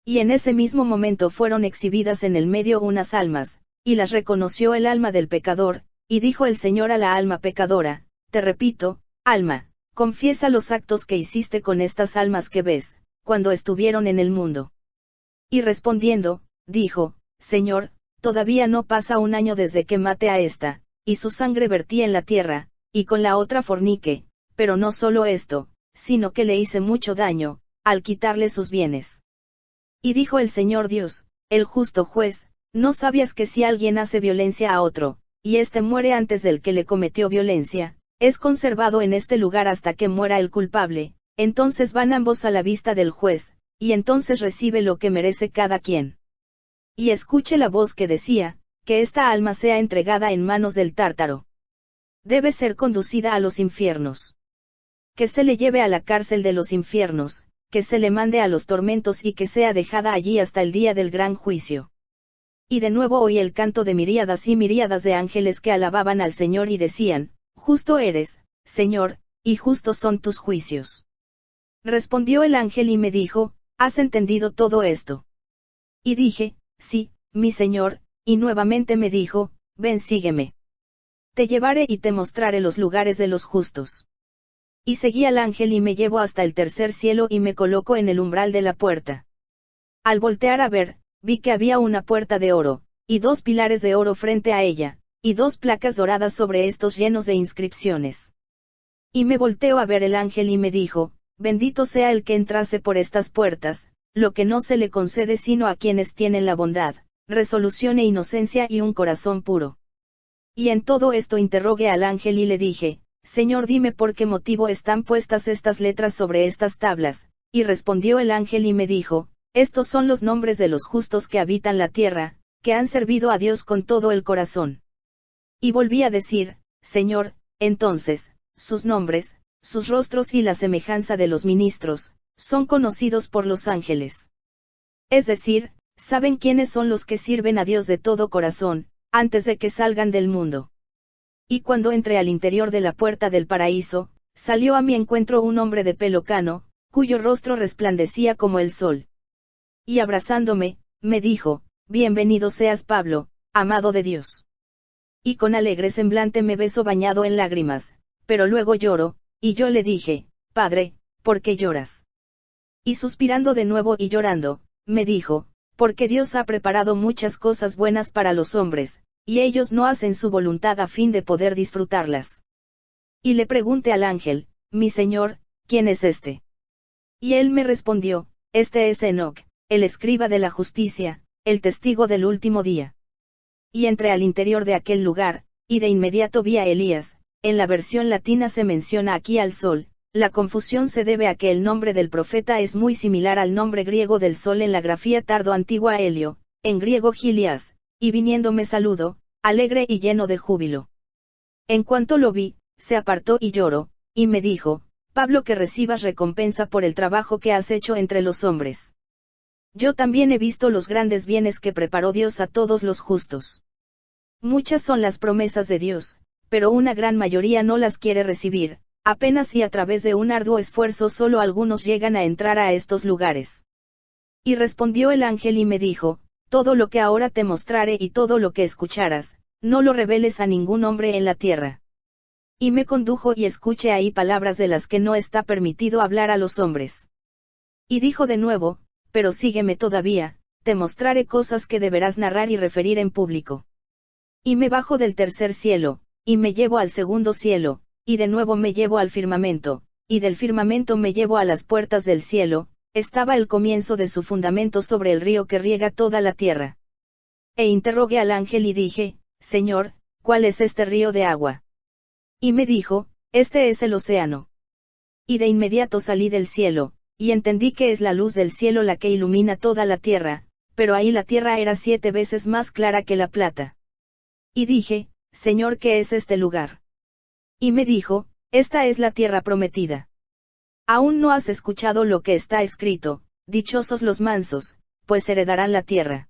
Y en ese mismo momento fueron exhibidas en el medio unas almas, y las reconoció el alma del pecador, y dijo el Señor a la alma pecadora, te repito, alma, confiesa los actos que hiciste con estas almas que ves, cuando estuvieron en el mundo. Y respondiendo, dijo, Señor, todavía no pasa un año desde que mate a esta, y su sangre vertí en la tierra, y con la otra fornique, pero no solo esto, sino que le hice mucho daño, al quitarle sus bienes. Y dijo el Señor Dios, el justo juez, ¿no sabías que si alguien hace violencia a otro, y éste muere antes del que le cometió violencia, es conservado en este lugar hasta que muera el culpable, entonces van ambos a la vista del juez, y entonces recibe lo que merece cada quien? Y escuche la voz que decía, que esta alma sea entregada en manos del tártaro. Debe ser conducida a los infiernos. Que se le lleve a la cárcel de los infiernos, que se le mande a los tormentos y que sea dejada allí hasta el día del gran juicio. Y de nuevo oí el canto de miríadas y miríadas de ángeles que alababan al Señor y decían, justo eres, Señor, y justos son tus juicios. Respondió el ángel y me dijo, ¿has entendido todo esto? Y dije, sí, mi Señor, y nuevamente me dijo, ven, sígueme. Te llevaré y te mostraré los lugares de los justos. Y seguí al ángel y me llevó hasta el tercer cielo y me colocó en el umbral de la puerta. Al voltear a ver, vi que había una puerta de oro, y 2 pilares de oro frente a ella, y 2 placas doradas sobre estos llenos de inscripciones. Y me volteó a ver el ángel y me dijo, bendito sea el que entrase por estas puertas, lo que no se le concede sino a quienes tienen la bondad, resolución e inocencia y un corazón puro. Y en todo esto interrogué al ángel y le dije, Señor, dime por qué motivo están puestas estas letras sobre estas tablas, y respondió el ángel y me dijo, estos son los nombres de los justos que habitan la tierra, que han servido a Dios con todo el corazón. Y volví a decir, Señor, entonces, sus nombres, sus rostros y la semejanza de los ministros, son conocidos por los ángeles. Es decir, saben quiénes son los que sirven a Dios de todo corazón, antes de que salgan del mundo. Y cuando entré al interior de la puerta del paraíso, salió a mi encuentro un hombre de pelo cano, cuyo rostro resplandecía como el sol. Y abrazándome, me dijo, Bienvenido seas Pablo, amado de Dios. Y con alegre semblante me besó bañado en lágrimas, pero luego lloró, y yo le dije, Padre, ¿por qué lloras? Y suspirando de nuevo y llorando, me dijo, porque Dios ha preparado muchas cosas buenas para los hombres, y ellos no hacen su voluntad a fin de poder disfrutarlas. Y le pregunté al ángel, mi señor, ¿quién es este? Y él me respondió, este es Enoc, el escriba de la justicia, el testigo del último día. Y entré al interior de aquel lugar, y de inmediato vi a Elías. En la versión latina se menciona aquí al sol. La confusión se debe a que el nombre del profeta es muy similar al nombre griego del sol en la grafía tardo-antigua Helio, en griego Gilias, y viniendo me saludó, alegre y lleno de júbilo. En cuanto lo vi, se apartó y lloró, y me dijo, Pablo, que recibas recompensa por el trabajo que has hecho entre los hombres. Yo también he visto los grandes bienes que preparó Dios a todos los justos. Muchas son las promesas de Dios, pero una gran mayoría no las quiere recibir. Apenas y a través de un arduo esfuerzo solo algunos llegan a entrar a estos lugares. Y respondió el ángel y me dijo, todo lo que ahora te mostraré y todo lo que escucharas, no lo reveles a ningún hombre en la tierra. Y me condujo y escuché ahí palabras de las que no está permitido hablar a los hombres. Y dijo de nuevo, pero sígueme todavía, te mostraré cosas que deberás narrar y referir en público. Y me bajo del tercer cielo, y me llevo al segundo cielo, y de nuevo me llevo al firmamento, y del firmamento me llevo a las puertas del cielo. Estaba el comienzo de su fundamento sobre el río que riega toda la tierra. E interrogué al ángel y dije, Señor, ¿cuál es este río de agua? Y me dijo, este es el océano. Y de inmediato salí del cielo, y entendí que es la luz del cielo la que ilumina toda la tierra, pero ahí la tierra era 7 veces más clara que la plata. Y dije, Señor, ¿qué es este lugar? Y me dijo, esta es la tierra prometida. Aún no has escuchado lo que está escrito, dichosos los mansos, pues heredarán la tierra.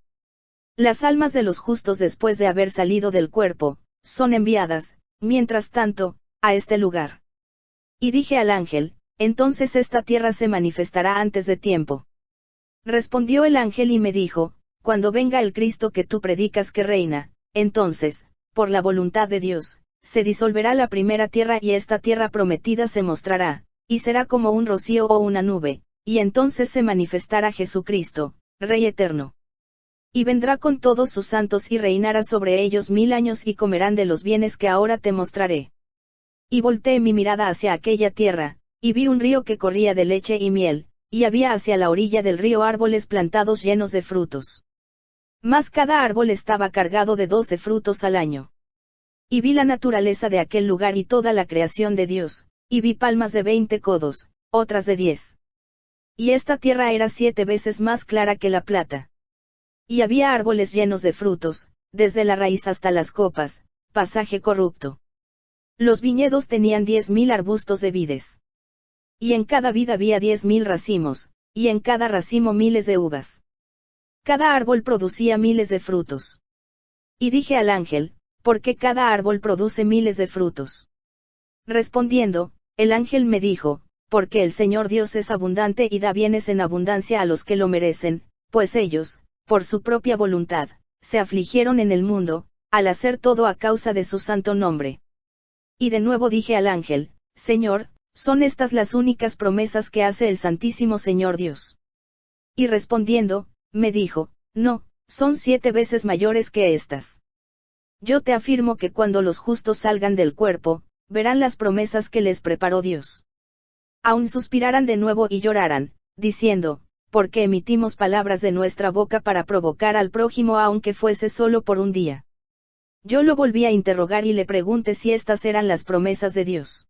Las almas de los justos después de haber salido del cuerpo, son enviadas, mientras tanto, a este lugar. Y dije al ángel, entonces esta tierra se manifestará antes de tiempo. Respondió el ángel y me dijo, cuando venga el Cristo que tú predicas que reina, entonces, por la voluntad de Dios, se disolverá la primera tierra y esta tierra prometida se mostrará, y será como un rocío o una nube, y entonces se manifestará Jesucristo, Rey eterno. Y vendrá con todos sus santos y reinará sobre ellos 1000 años y comerán de los bienes que ahora te mostraré. Y volteé mi mirada hacia aquella tierra, y vi un río que corría de leche y miel, y había hacia la orilla del río árboles plantados llenos de frutos. Mas cada árbol estaba cargado de 12 frutos al año. Y vi la naturaleza de aquel lugar y toda la creación de Dios, y vi palmas de 20 codos, otras de 10. Y esta tierra era 7 veces más clara que la plata. Y había árboles llenos de frutos, desde la raíz hasta las copas, pasaje corrupto. Los viñedos tenían 10.000 arbustos de vides. Y en cada vid había 10.000 racimos, y en cada racimo miles de uvas. Cada árbol producía miles de frutos. Y dije al ángel, ¿por qué cada árbol produce miles de frutos? Respondiendo, el ángel me dijo, porque el Señor Dios es abundante y da bienes en abundancia a los que lo merecen, pues ellos, por su propia voluntad, se afligieron en el mundo, al hacer todo a causa de su santo nombre. Y de nuevo dije al ángel, Señor, ¿son estas las únicas promesas que hace el Santísimo Señor Dios? Y respondiendo, me dijo, no, son 7 veces mayores que estas. Yo te afirmo que cuando los justos salgan del cuerpo, verán las promesas que les preparó Dios. Aún suspirarán de nuevo y llorarán, diciendo, porque emitimos palabras de nuestra boca para provocar al prójimo aunque fuese solo por un día. Yo lo volví a interrogar y le pregunté si estas eran las promesas de Dios.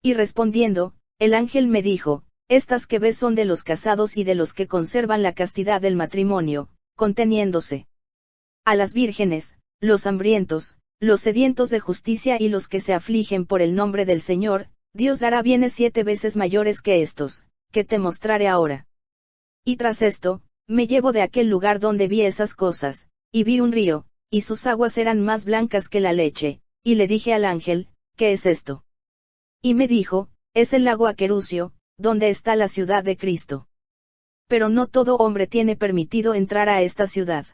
Y respondiendo, el ángel me dijo, estas que ves son de los casados y de los que conservan la castidad del matrimonio, conteniéndose. a las vírgenes, los hambrientos, los sedientos de justicia y los que se afligen por el nombre del Señor, Dios dará bienes 7 veces mayores que estos, que te mostraré ahora. Y tras esto, me llevo de aquel lugar donde vi esas cosas, y vi un río, y sus aguas eran más blancas que la leche, y le dije al ángel, ¿qué es esto? Y me dijo, es el lago Aquerucio, donde está la ciudad de Cristo. Pero no todo hombre tiene permitido entrar a esta ciudad.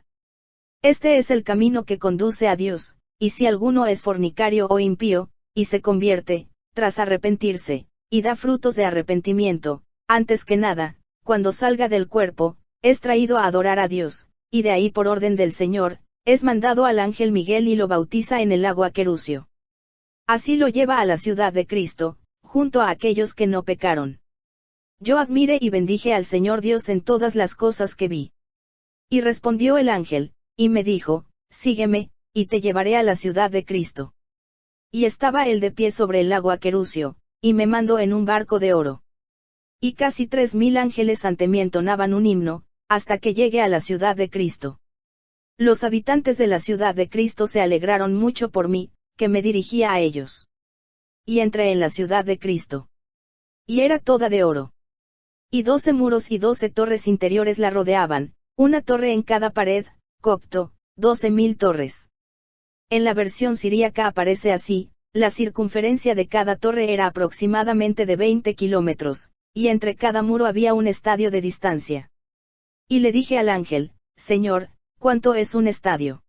Este es el camino que conduce a Dios, y si alguno es fornicario o impío, y se convierte, tras arrepentirse, y da frutos de arrepentimiento, antes que nada, cuando salga del cuerpo, es traído a adorar a Dios, y de ahí por orden del Señor, es mandado al ángel Miguel y lo bautiza en el lago Aquerucio. Así lo lleva a la ciudad de Cristo, junto a aquellos que no pecaron. Yo admiré y bendije al Señor Dios en todas las cosas que vi. Y respondió el ángel, y me dijo, sígueme, y te llevaré a la ciudad de Cristo. Y estaba él de pie sobre el lago Aquerucio, y me mandó en un barco de oro. Y casi 3000 ángeles ante mí entonaban un himno, hasta que llegué a la ciudad de Cristo. Los habitantes de la ciudad de Cristo se alegraron mucho por mí, que me dirigía a ellos. Y entré en la ciudad de Cristo. Y era toda de oro. Y 12 muros y 12 torres interiores la rodeaban, una torre en cada pared, copto, 12.000 torres. En la versión siríaca aparece así, la circunferencia de cada torre era aproximadamente de 20 kilómetros, y entre cada muro había un estadio de distancia. Y le dije al ángel, Señor, ¿cuánto es un estadio?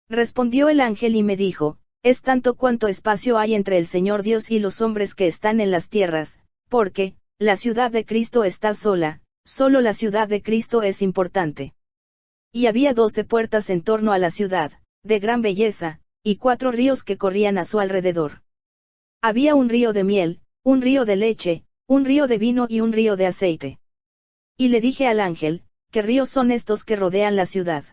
Respondió el ángel y me dijo, es tanto cuanto espacio hay entre el Señor Dios y los hombres que están en las tierras, porque, la ciudad de Cristo está sola, solo la ciudad de Cristo es importante. Y había 12 puertas en torno a la ciudad, de gran belleza, y 4 ríos que corrían a su alrededor. Había un río de miel, un río de leche, un río de vino y un río de aceite. Y le dije al ángel, ¿qué ríos son estos que rodean la ciudad?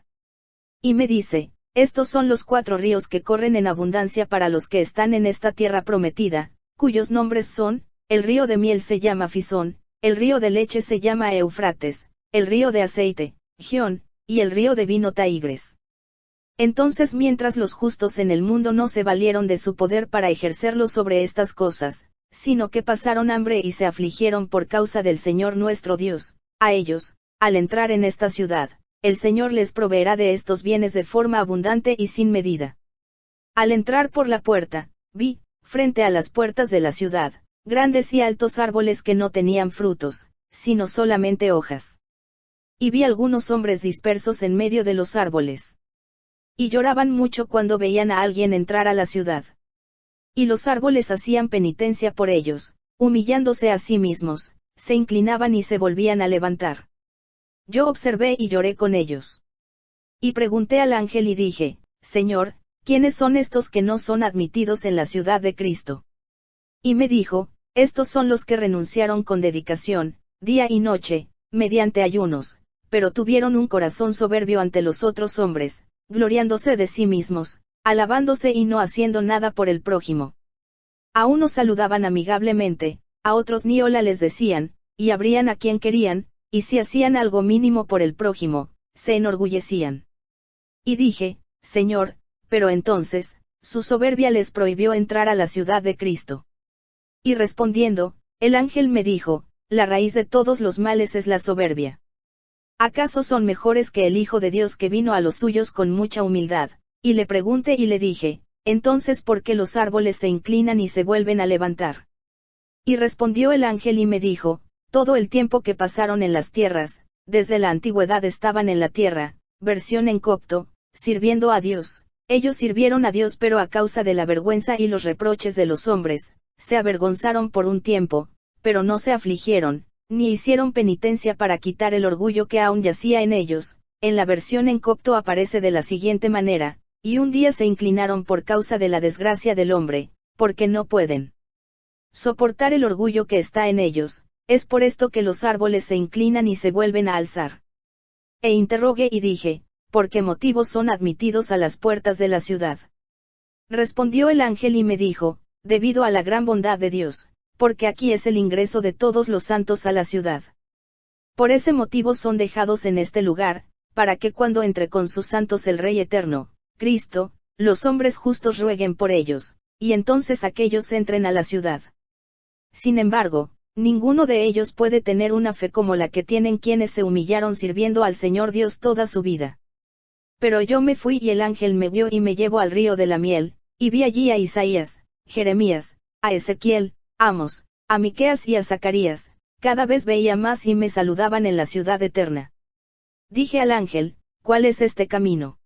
Y me dice, estos son los 4 ríos que corren en abundancia para los que están en esta tierra prometida, cuyos nombres son, el río de miel se llama Fisón, el río de leche se llama Eufrates, el río de aceite, Gión, y el río de vino Taigres. Entonces mientras los justos en el mundo no se valieron de su poder para ejercerlo sobre estas cosas, sino que pasaron hambre y se afligieron por causa del Señor nuestro Dios, a ellos, al entrar en esta ciudad, el Señor les proveerá de estos bienes de forma abundante y sin medida. Al entrar por la puerta, vi, frente a las puertas de la ciudad, grandes y altos árboles que no tenían frutos, sino solamente hojas. Y vi algunos hombres dispersos en medio de los árboles. Y lloraban mucho cuando veían a alguien entrar a la ciudad. Y los árboles hacían penitencia por ellos, humillándose a sí mismos, se inclinaban y se volvían a levantar. Yo observé y lloré con ellos. Y pregunté al ángel y dije, Señor, ¿quiénes son estos que no son admitidos en la ciudad de Cristo? Y me dijo, estos son los que renunciaron con dedicación, día y noche, mediante ayunos, pero tuvieron un corazón soberbio ante los otros hombres, gloriándose de sí mismos, alabándose y no haciendo nada por el prójimo. A unos saludaban amigablemente, a otros ni hola les decían, y abrían a quien querían, y si hacían algo mínimo por el prójimo, se enorgullecían. Y dije, Señor, pero entonces, su soberbia les prohibió entrar a la ciudad de Cristo. Y respondiendo, el ángel me dijo, la raíz de todos los males es la soberbia. ¿Acaso son mejores que el Hijo de Dios que vino a los suyos con mucha humildad? Y le pregunté y le dije, entonces ¿por qué los árboles se inclinan y se vuelven a levantar? Y respondió el ángel y me dijo, todo el tiempo que pasaron en las tierras, desde la antigüedad estaban en la tierra, versión en copto, sirviendo a Dios. Ellos sirvieron a Dios pero a causa de la vergüenza y los reproches de los hombres, se avergonzaron por un tiempo, pero no se afligieron, ni hicieron penitencia para quitar el orgullo que aún yacía en ellos. En la versión en copto aparece de la siguiente manera, y un día se inclinaron por causa de la desgracia del hombre, porque no pueden soportar el orgullo que está en ellos, es por esto que los árboles se inclinan y se vuelven a alzar. E interrogué y dije, ¿por qué motivo son admitidos a las puertas de la ciudad? Respondió el ángel y me dijo, debido a la gran bondad de Dios, porque aquí es el ingreso de todos los santos a la ciudad. Por ese motivo son dejados en este lugar, para que cuando entre con sus santos el Rey eterno, Cristo, los hombres justos rueguen por ellos, y entonces aquellos entren a la ciudad. Sin embargo, ninguno de ellos puede tener una fe como la que tienen quienes se humillaron sirviendo al Señor Dios toda su vida. Pero yo me fui y el ángel me vio y me llevó al río de la miel, y vi allí a Isaías, Jeremías, a Ezequiel, a Amos, a Miqueas y a Zacarías, cada vez veía más y me saludaban en la ciudad eterna. Dije al ángel, ¿cuál es este camino?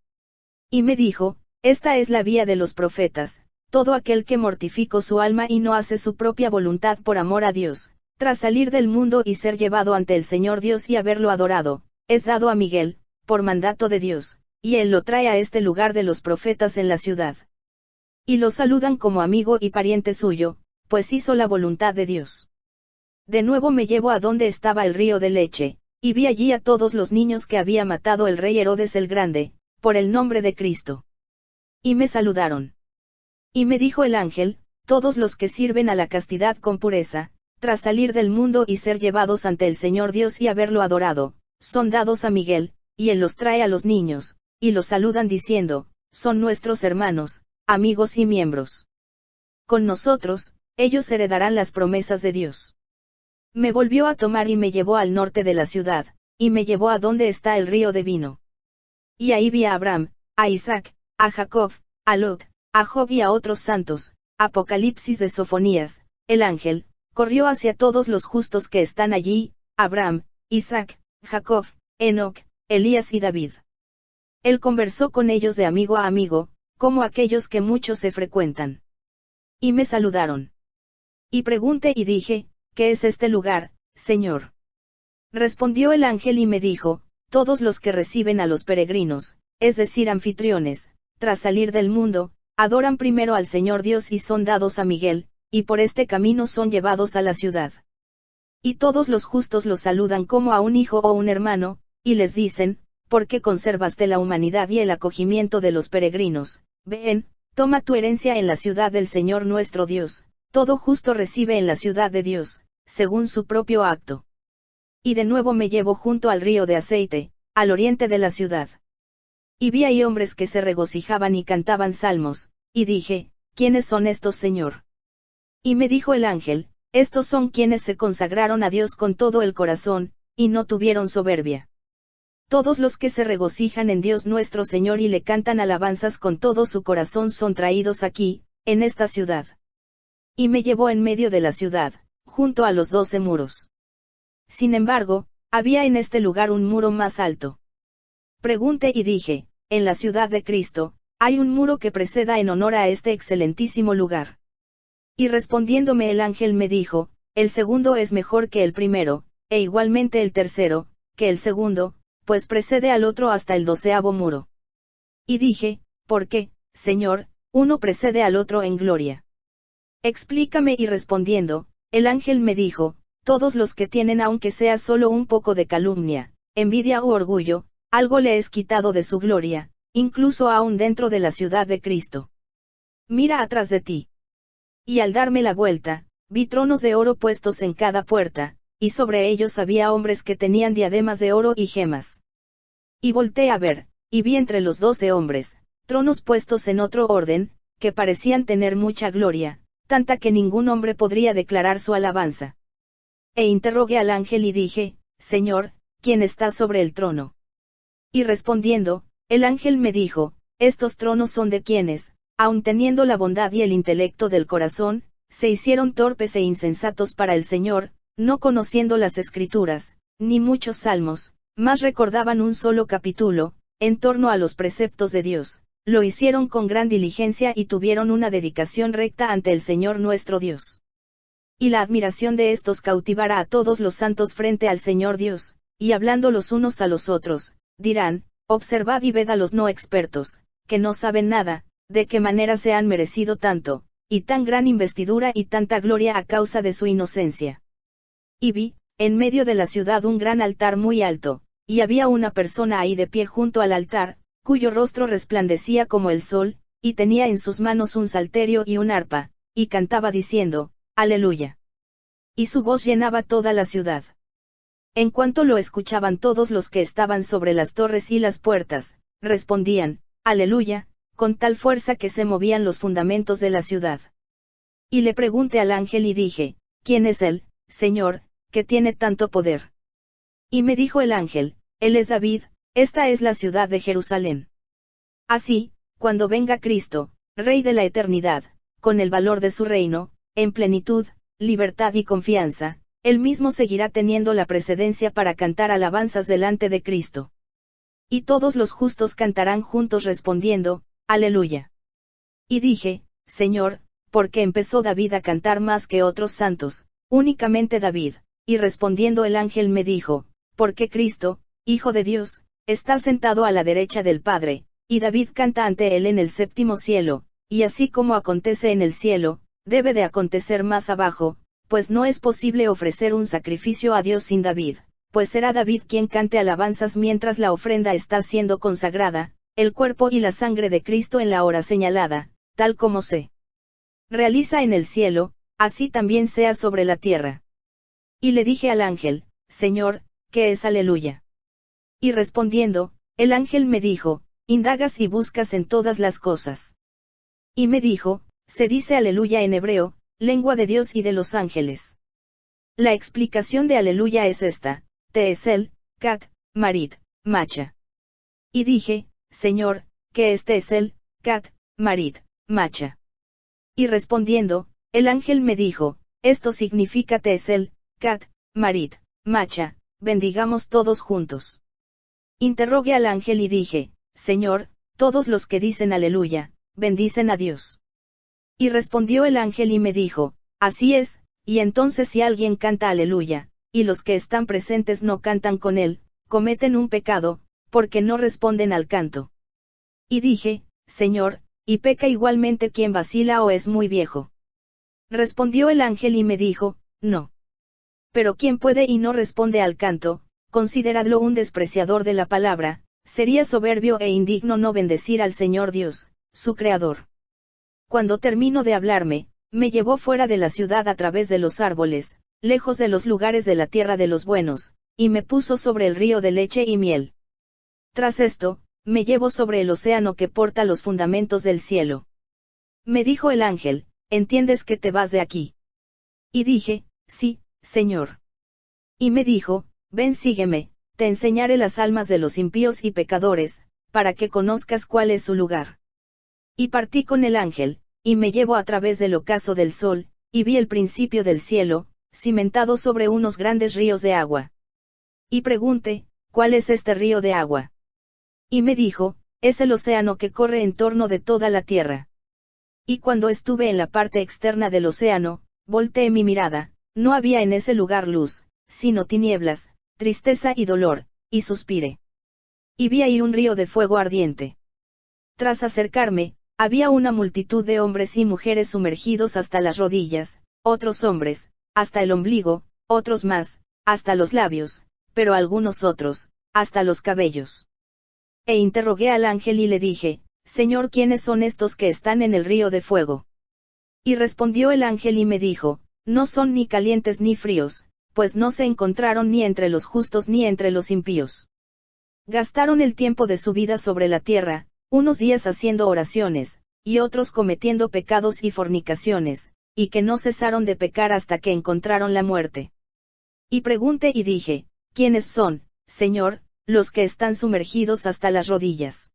Y me dijo, esta es la vía de los profetas, todo aquel que mortificó su alma y no hace su propia voluntad por amor a Dios, tras salir del mundo y ser llevado ante el Señor Dios y haberlo adorado, es dado a Miguel, por mandato de Dios, y él lo trae a este lugar de los profetas en la ciudad. Y lo saludan como amigo y pariente suyo, pues hizo la voluntad de Dios. De nuevo me llevó a donde estaba el río de leche, y vi allí a todos los niños que había matado el rey Herodes el Grande, por el nombre de Cristo. Y me saludaron. Y me dijo el ángel, todos los que sirven a la castidad con pureza, tras salir del mundo y ser llevados ante el Señor Dios y haberlo adorado, son dados a Miguel, y él los trae a los niños, y los saludan diciendo, son nuestros hermanos, amigos y miembros. Con nosotros, ellos heredarán las promesas de Dios. Me volvió a tomar y me llevó al norte de la ciudad, y me llevó a donde está el río de vino. Y ahí vi a Abraham, a Isaac, a Jacob, a Lot, a Job y a otros santos. Apocalipsis de Sofonías. El ángel corrió hacia todos los justos que están allí, Abraham, Isaac, Jacob, Enoc, Elías y David. Él conversó con ellos de amigo a amigo, como aquellos que muchos se frecuentan. Y me saludaron. Y pregunté y dije, ¿qué es este lugar, Señor? Respondió el ángel y me dijo, todos los que reciben a los peregrinos, es decir anfitriones, tras salir del mundo, adoran primero al Señor Dios y son dados a Miguel, y por este camino son llevados a la ciudad. Y todos los justos los saludan como a un hijo o un hermano, y les dicen, ¿por qué conservaste la humanidad y el acogimiento de los peregrinos? Ven, toma tu herencia en la ciudad del Señor nuestro Dios, todo justo recibe en la ciudad de Dios, según su propio acto. Y de nuevo me llevo junto al río de aceite, al oriente de la ciudad. Y vi ahí hombres que se regocijaban y cantaban salmos, y dije, ¿quiénes son estos, Señor? Y me dijo el ángel, estos son quienes se consagraron a Dios con todo el corazón, y no tuvieron soberbia. Todos los que se regocijan en Dios nuestro Señor y le cantan alabanzas con todo su corazón son traídos aquí, en esta ciudad. Y me llevó en medio de la ciudad, junto a los 12 muros. Sin embargo, había en este lugar un muro más alto. Pregunté y dije, en la ciudad de Cristo, hay un muro que preceda en honor a este excelentísimo lugar. Y respondiéndome el ángel me dijo, el segundo es mejor que el primero, e igualmente el tercero, que el segundo, pues precede al otro hasta el 12º muro. Y dije, ¿por qué, Señor, uno precede al otro en gloria? Explícame. Y respondiendo, el ángel me dijo, todos los que tienen aunque sea solo un poco de calumnia, envidia u orgullo, algo le es quitado de su gloria, incluso aún dentro de la ciudad de Cristo. Mira atrás de ti. Y al darme la vuelta, vi tronos de oro puestos en cada puerta, y sobre ellos había hombres que tenían diademas de oro y gemas. Y volteé a ver, y vi entre los 12 hombres, tronos puestos en otro orden, que parecían tener mucha gloria, tanta que ningún hombre podría declarar su alabanza. E interrogué al ángel y dije, Señor, ¿quién está sobre el trono? Y respondiendo, el ángel me dijo, estos tronos son de quienes, aun teniendo la bondad y el intelecto del corazón, se hicieron torpes e insensatos para el Señor, no conociendo las Escrituras, ni muchos salmos, mas recordaban un solo capítulo, en torno a los preceptos de Dios, lo hicieron con gran diligencia y tuvieron una dedicación recta ante el Señor nuestro Dios. Y la admiración de estos cautivará a todos los santos frente al Señor Dios, y hablando los unos a los otros, dirán, observad y ved a los no expertos, que no saben nada, de qué manera se han merecido tanto, y tan gran investidura y tanta gloria a causa de su inocencia. Y vi, en medio de la ciudad un gran altar muy alto, y había una persona ahí de pie junto al altar, cuyo rostro resplandecía como el sol, y tenía en sus manos un salterio y un arpa, y cantaba diciendo, Aleluya. Y su voz llenaba toda la ciudad. En cuanto lo escuchaban todos los que estaban sobre las torres y las puertas, respondían, Aleluya, con tal fuerza que se movían los fundamentos de la ciudad. Y le pregunté al ángel y dije, ¿quién es él, Señor, que tiene tanto poder? Y me dijo el ángel, él es David, esta es la ciudad de Jerusalén. Así, cuando venga Cristo, Rey de la eternidad, con el valor de su reino, en plenitud, libertad y confianza, él mismo seguirá teniendo la precedencia para cantar alabanzas delante de Cristo. Y todos los justos cantarán juntos respondiendo, Aleluya. Y dije, Señor, ¿por qué empezó David a cantar más que otros santos, únicamente David? Y respondiendo el ángel me dijo, porque Cristo, Hijo de Dios, está sentado a la derecha del Padre, y David canta ante él en el séptimo cielo, y así como acontece en el cielo, debe de acontecer más abajo, pues no es posible ofrecer un sacrificio a Dios sin David, pues será David quien cante alabanzas mientras la ofrenda está siendo consagrada, el cuerpo y la sangre de Cristo en la hora señalada, tal como se realiza en el cielo, así también sea sobre la tierra. Y le dije al ángel, Señor, ¿qué es aleluya? Y respondiendo, el ángel me dijo, indagas y buscas en todas las cosas. Y me dijo, se dice aleluya en hebreo, lengua de Dios y de los ángeles. La explicación de aleluya es esta, Teesel, Cat, Marit, Macha. Y dije, Señor, ¿qué es Teesel, Cat, Marit, Macha? Y respondiendo, el ángel me dijo, esto significa Teesel, Cat, Marit, Macha, bendigamos todos juntos. Interrogué al ángel y dije, Señor, todos los que dicen aleluya, bendicen a Dios. Y respondió el ángel y me dijo, así es, y entonces si alguien canta aleluya, y los que están presentes no cantan con él, cometen un pecado, porque no responden al canto. Y dije, Señor, ¿y peca igualmente quien vacila o es muy viejo? Respondió el ángel y me dijo, no. Pero quien puede y no responde al canto, consideradlo un despreciador de la palabra, sería soberbio e indigno no bendecir al Señor Dios, su Creador. Cuando terminó de hablarme, me llevó fuera de la ciudad a través de los árboles, lejos de los lugares de la tierra de los buenos, y me puso sobre el río de leche y miel. Tras esto, me llevó sobre el océano que porta los fundamentos del cielo. Me dijo el ángel, ¿entiendes que te vas de aquí? Y dije, sí, Señor. Y me dijo, ven sígueme, te enseñaré las almas de los impíos y pecadores, para que conozcas cuál es su lugar. Y partí con el ángel, y me llevó a través del ocaso del sol, y vi el principio del cielo, cimentado sobre unos grandes ríos de agua. Y pregunté, ¿cuál es este río de agua? Y me dijo, es el océano que corre en torno de toda la tierra. Y cuando estuve en la parte externa del océano, volteé mi mirada, no había en ese lugar luz, sino tinieblas, tristeza y dolor, y suspiré. Y vi ahí un río de fuego ardiente. Tras acercarme, había una multitud de hombres y mujeres sumergidos hasta las rodillas, otros hombres, hasta el ombligo, otros más, hasta los labios, pero algunos otros, hasta los cabellos. E interrogué al ángel y le dije, Señor, ¿quiénes son estos que están en el río de fuego? Y respondió el ángel y me dijo, no son ni calientes ni fríos, pues no se encontraron ni entre los justos ni entre los impíos. Gastaron el tiempo de su vida sobre la tierra, unos días haciendo oraciones, y otros cometiendo pecados y fornicaciones, y que no cesaron de pecar hasta que encontraron la muerte. Y pregunté y dije, ¿quiénes son, Señor, los que están sumergidos hasta las rodillas?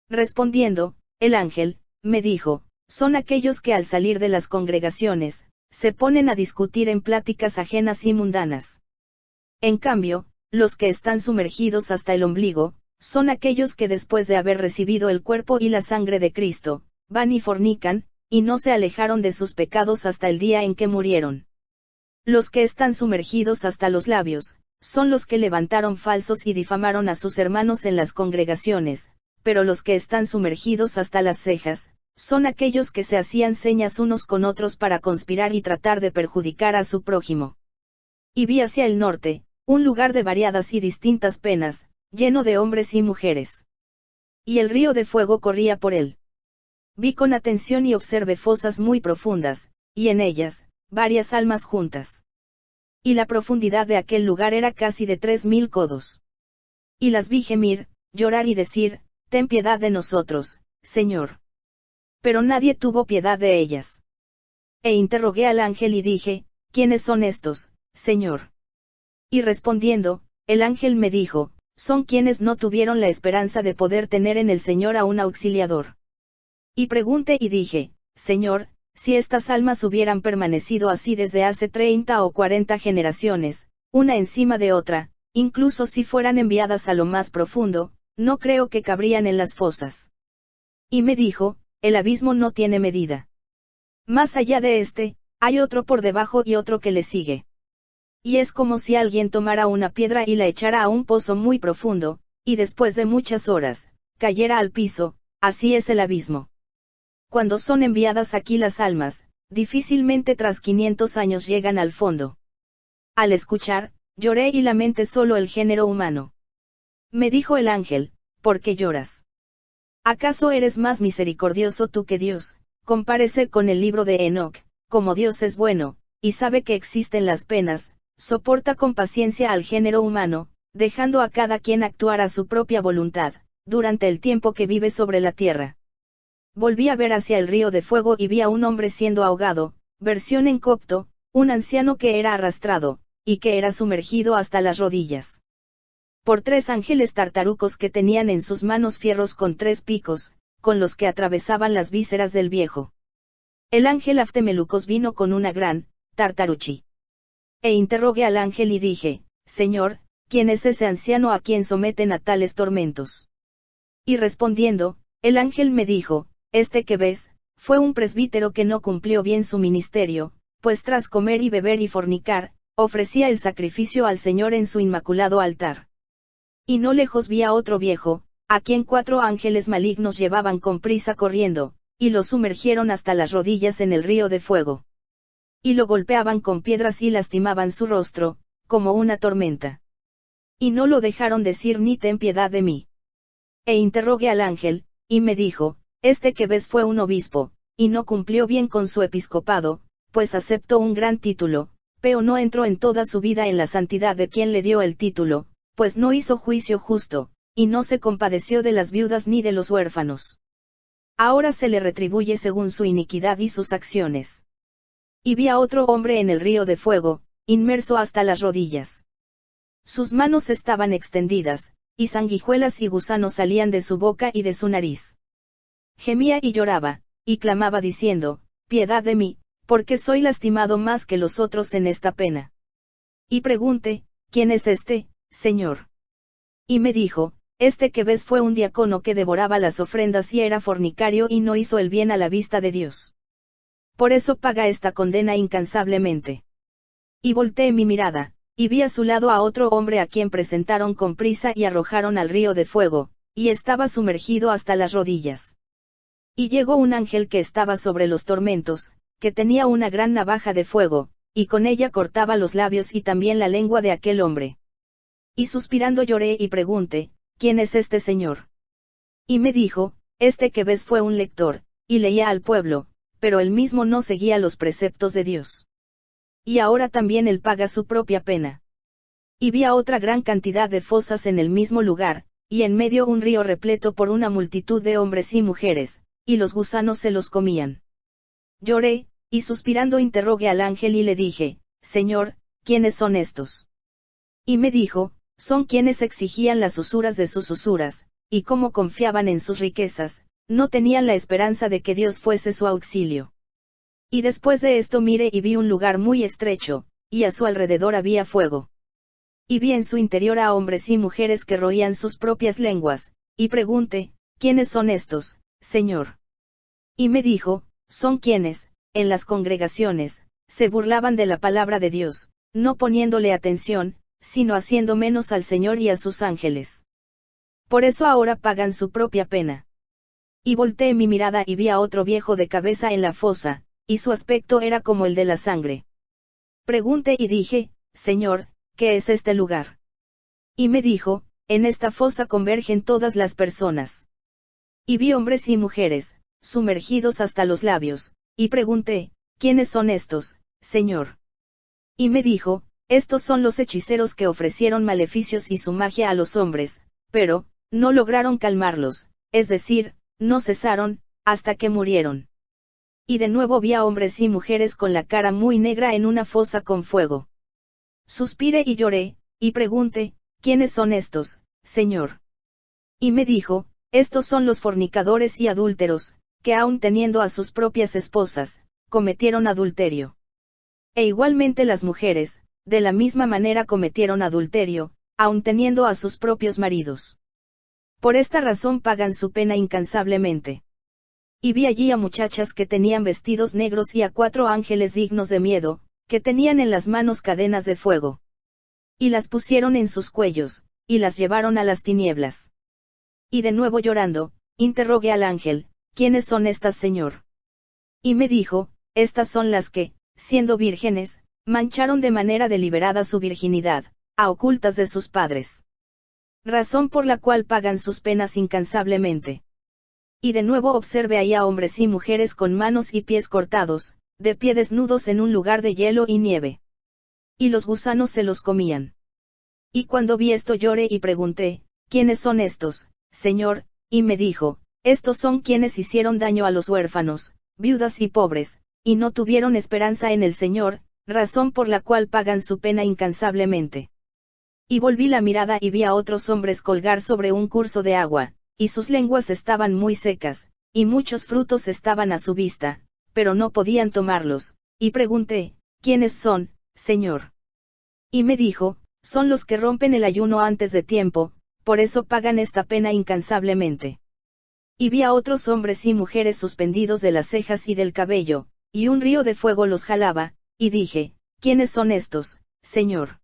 Respondiendo, el ángel, me dijo, son aquellos que al salir de las congregaciones, se ponen a discutir en pláticas ajenas y mundanas. En cambio, los que están sumergidos hasta el ombligo, son aquellos que después de haber recibido el cuerpo y la sangre de Cristo, van y fornican, y no se alejaron de sus pecados hasta el día en que murieron. Los que están sumergidos hasta los labios, son los que levantaron falsos y difamaron a sus hermanos en las congregaciones, pero los que están sumergidos hasta las cejas, son aquellos que se hacían señas unos con otros para conspirar y tratar de perjudicar a su prójimo. Y vi hacia el norte, un lugar de variadas y distintas penas, lleno de hombres y mujeres. Y el río de fuego corría por él. Vi con atención y observé fosas muy profundas, y en ellas, varias almas juntas. y la profundidad de aquel lugar era casi de 3000 codos. Y las vi gemir, llorar y decir, ten piedad de nosotros, Señor. Pero nadie tuvo piedad de ellas. E interrogué al ángel y dije, ¿quiénes son estos, Señor? Y respondiendo, el ángel me dijo, son quienes no tuvieron la esperanza de poder tener en el Señor a un auxiliador. Y pregunté y dije, Señor, si estas almas hubieran permanecido así desde hace 30 o 40 generaciones, una encima de otra, incluso si fueran enviadas a lo más profundo, no creo que cabrían en las fosas. Y me dijo, el abismo no tiene medida. Más allá de este, hay otro por debajo y otro que le sigue. Y es como si alguien tomara una piedra y la echara a un pozo muy profundo, y después de muchas horas, cayera al piso, así es el abismo. Cuando son enviadas aquí las almas, difícilmente tras 500 años llegan al fondo. Al escuchar, lloré y lamenté solo el género humano. Me dijo el ángel, ¿por qué lloras? ¿Acaso eres más misericordioso tú que Dios? Compárese con el libro de Enoc, como Dios es bueno, y sabe que existen las penas, soporta con paciencia al género humano, dejando a cada quien actuar a su propia voluntad, durante el tiempo que vive sobre la tierra. Volví a ver hacia el río de fuego y vi a un hombre siendo ahogado, versión en copto, un anciano que era arrastrado, y que era sumergido hasta las rodillas. Por 3 ángeles tartarucos que tenían en sus manos fierros con 3 picos, con los que atravesaban las vísceras del viejo. El ángel Aftemelucos vino con una gran tartaruchi. E interrogué al ángel y dije, Señor, ¿quién es ese anciano a quien someten a tales tormentos? Y respondiendo, el ángel me dijo, este que ves, fue un presbítero que no cumplió bien su ministerio, pues tras comer y beber y fornicar, ofrecía el sacrificio al Señor en su inmaculado altar. Y no lejos vi a otro viejo, a quien 4 ángeles malignos llevaban con prisa corriendo, y lo sumergieron hasta las rodillas en el río de fuego. Y lo golpeaban con piedras y lastimaban su rostro, como una tormenta. Y no lo dejaron decir ni ten piedad de mí. E interrogué al ángel, y me dijo, este que ves fue un obispo, y no cumplió bien con su episcopado, pues aceptó un gran título, pero no entró en toda su vida en la santidad de quien le dio el título, pues no hizo juicio justo, y no se compadeció de las viudas ni de los huérfanos. Ahora se le retribuye según su iniquidad y sus acciones. Y vi a otro hombre en el río de fuego, inmerso hasta las rodillas. Sus manos estaban extendidas, y sanguijuelas y gusanos salían de su boca y de su nariz. Gemía y lloraba, y clamaba diciendo, piedad de mí, porque soy lastimado más que los otros en esta pena. Y pregunté, ¿quién es este, Señor? Y me dijo, este que ves fue un diácono que devoraba las ofrendas y era fornicario y no hizo el bien a la vista de Dios. Por eso paga esta condena incansablemente. Y volteé mi mirada, y vi a su lado a otro hombre a quien presentaron con prisa y arrojaron al río de fuego, y estaba sumergido hasta las rodillas. Y llegó un ángel que estaba sobre los tormentos, que tenía una gran navaja de fuego, y con ella cortaba los labios y también la lengua de aquel hombre. Y suspirando lloré y pregunté, ¿quién es este señor? Y me dijo, este que ves fue un lector, y leía al pueblo, pero él mismo no seguía los preceptos de Dios. Y ahora también él paga su propia pena. Y vi a otra gran cantidad de fosas en el mismo lugar, y en medio un río repleto por una multitud de hombres y mujeres, y los gusanos se los comían. Lloré, y suspirando interrogué al ángel y le dije, Señor, ¿quiénes son estos? Y me dijo, son quienes exigían las usuras de sus usuras, y como confiaban en sus riquezas, no tenían la esperanza de que Dios fuese su auxilio. Y después de esto miré y vi un lugar muy estrecho, y a su alrededor había fuego. Y vi en su interior a hombres y mujeres que roían sus propias lenguas, y pregunté, ¿quiénes son estos, Señor? Y me dijo, son quienes, en las congregaciones, se burlaban de la palabra de Dios, no poniéndole atención, sino haciendo menos al Señor y a sus ángeles. Por eso ahora pagan su propia pena. Y volteé mi mirada y vi a otro viejo de cabeza en la fosa, y su aspecto era como el de la sangre. Pregunté y dije, Señor, ¿qué es este lugar? Y me dijo, en esta fosa convergen todas las personas. Y vi hombres y mujeres, sumergidos hasta los labios, y pregunté, ¿quiénes son estos, Señor? Y me dijo, estos son los hechiceros que ofrecieron maleficios y su magia a los hombres, pero, no lograron calmarlos, es decir, no cesaron, hasta que murieron. Y de nuevo vi a hombres y mujeres con la cara muy negra en una fosa con fuego. Suspiré y lloré, y pregunté, ¿quiénes son estos, Señor? Y me dijo, estos son los fornicadores y adúlteros, que aun teniendo a sus propias esposas, cometieron adulterio. E igualmente las mujeres, de la misma manera cometieron adulterio, aun teniendo a sus propios maridos. Por esta razón pagan su pena incansablemente. Y vi allí a muchachas que tenían vestidos negros y a 4 ángeles dignos de miedo, que tenían en las manos cadenas de fuego. Y las pusieron en sus cuellos, y las llevaron a las tinieblas. Y de nuevo llorando, interrogué al ángel, ¿quiénes son estas, Señor? Y me dijo, estas son las que, siendo vírgenes, mancharon de manera deliberada su virginidad, a ocultas de sus padres. Razón por la cual pagan sus penas incansablemente. Y de nuevo observé ahí a hombres y mujeres con manos y pies cortados, de pie desnudos en un lugar de hielo y nieve. Y los gusanos se los comían. Y cuando vi esto lloré y pregunté, ¿quiénes son estos, Señor? Y me dijo, estos son quienes hicieron daño a los huérfanos, viudas y pobres, y no tuvieron esperanza en el Señor, razón por la cual pagan su pena incansablemente. Y volví la mirada y vi a otros hombres colgar sobre un curso de agua, y sus lenguas estaban muy secas, y muchos frutos estaban a su vista, pero no podían tomarlos, y pregunté, ¿quiénes son, Señor? Y me dijo, son los que rompen el ayuno antes de tiempo, por eso pagan esta pena incansablemente. Y vi a otros hombres y mujeres suspendidos de las cejas y del cabello, y un río de fuego los jalaba, y dije, ¿quiénes son estos, Señor?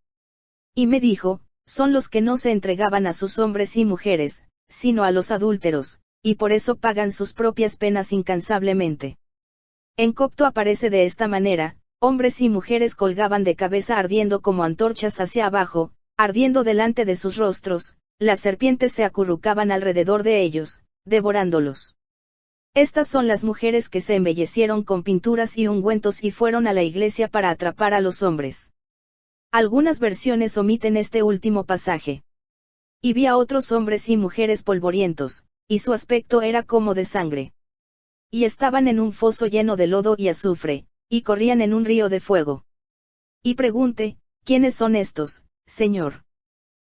Y me dijo, son los que no se entregaban a sus hombres y mujeres, sino a los adúlteros, y por eso pagan sus propias penas incansablemente. En copto aparece de esta manera, hombres y mujeres colgaban de cabeza ardiendo como antorchas hacia abajo, ardiendo delante de sus rostros, las serpientes se acurrucaban alrededor de ellos, devorándolos. Estas son las mujeres que se embellecieron con pinturas y ungüentos y fueron a la iglesia para atrapar a los hombres. Algunas versiones omiten este último pasaje. Y vi a otros hombres y mujeres polvorientos, y su aspecto era como de sangre. Y estaban en un foso lleno de lodo y azufre, y corrían en un río de fuego. Y pregunté, ¿quiénes son estos, Señor?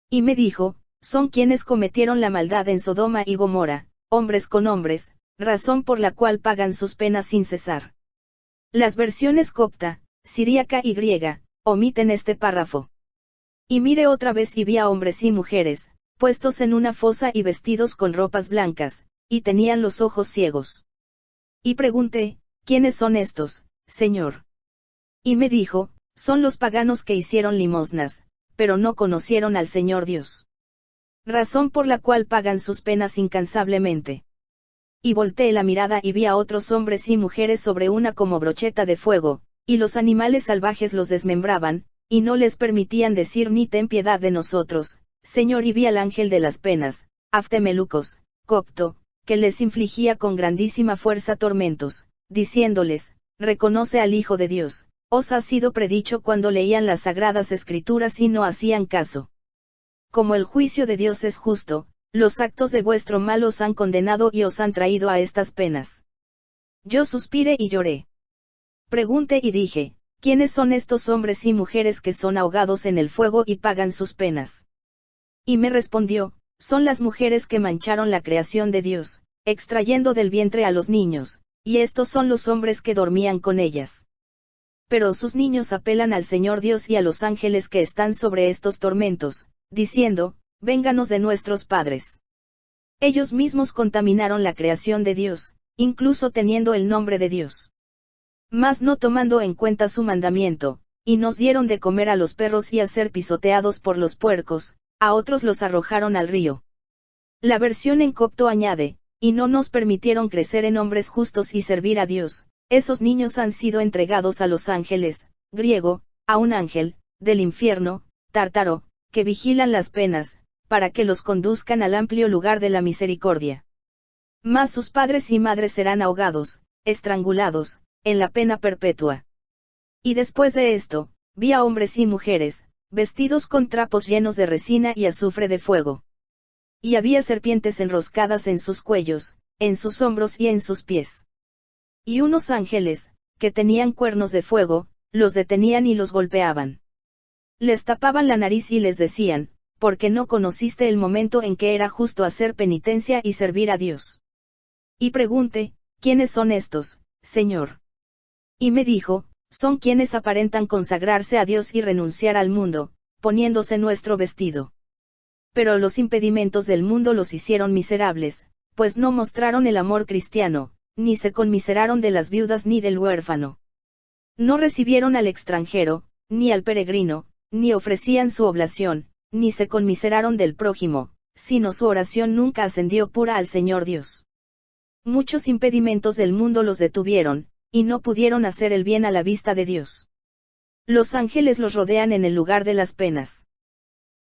Y me dijo, son quienes cometieron la maldad en Sodoma y Gomorra, hombres con hombres, razón por la cual pagan sus penas sin cesar. Las versiones copta, siríaca y griega, omiten este párrafo. Y miré otra vez y vi a hombres y mujeres, puestos en una fosa y vestidos con ropas blancas, y tenían los ojos ciegos. Y pregunté, ¿quiénes son estos, Señor? Y me dijo, son los paganos que hicieron limosnas, pero no conocieron al Señor Dios. Razón por la cual pagan sus penas incansablemente. Y volteé la mirada y vi a otros hombres y mujeres sobre una como brocheta de fuego, y los animales salvajes los desmembraban, y no les permitían decir ni ten piedad de nosotros, Señor, y vi al ángel de las penas, Aftemelucos, copto, que les infligía con grandísima fuerza tormentos, diciéndoles, reconoce al Hijo de Dios, os ha sido predicho cuando leían las sagradas escrituras y no hacían caso. Como el juicio de Dios es justo, los actos de vuestro mal os han condenado y os han traído a estas penas. Yo suspiré y lloré. Pregunté y dije, ¿quiénes son estos hombres y mujeres que son ahogados en el fuego y pagan sus penas? Y me respondió, son las mujeres que mancharon la creación de Dios, extrayendo del vientre a los niños, y estos son los hombres que dormían con ellas. Pero sus niños apelan al Señor Dios y a los ángeles que están sobre estos tormentos, diciendo, vénganos de nuestros padres. Ellos mismos contaminaron la creación de Dios, incluso teniendo el nombre de Dios. Mas no tomando en cuenta su mandamiento, y nos dieron de comer a los perros y a ser pisoteados por los puercos, a otros los arrojaron al río. La versión en copto añade, y no nos permitieron crecer en hombres justos y servir a Dios, esos niños han sido entregados a los ángeles, griego, a un ángel, del infierno, tártaro, que vigilan las penas, para que los conduzcan al amplio lugar de la misericordia. Mas sus padres y madres serán ahogados, estrangulados, en la pena perpetua. Y después de esto, vi a hombres y mujeres, vestidos con trapos llenos de resina y azufre de fuego. Y había serpientes enroscadas en sus cuellos, en sus hombros y en sus pies. Y unos ángeles, que tenían cuernos de fuego, los detenían y los golpeaban. Les tapaban la nariz y les decían, porque no conociste el momento en que era justo hacer penitencia y servir a Dios. Y pregunté, ¿quiénes son estos, Señor? Y me dijo, son quienes aparentan consagrarse a Dios y renunciar al mundo, poniéndose nuestro vestido. Pero los impedimentos del mundo los hicieron miserables, pues no mostraron el amor cristiano, ni se conmiseraron de las viudas ni del huérfano. No recibieron al extranjero, ni al peregrino, ni ofrecían su oblación, ni se conmiseraron del prójimo, sino su oración nunca ascendió pura al Señor Dios. Muchos impedimentos del mundo los detuvieron, y no pudieron hacer el bien a la vista de Dios. Los ángeles los rodean en el lugar de las penas.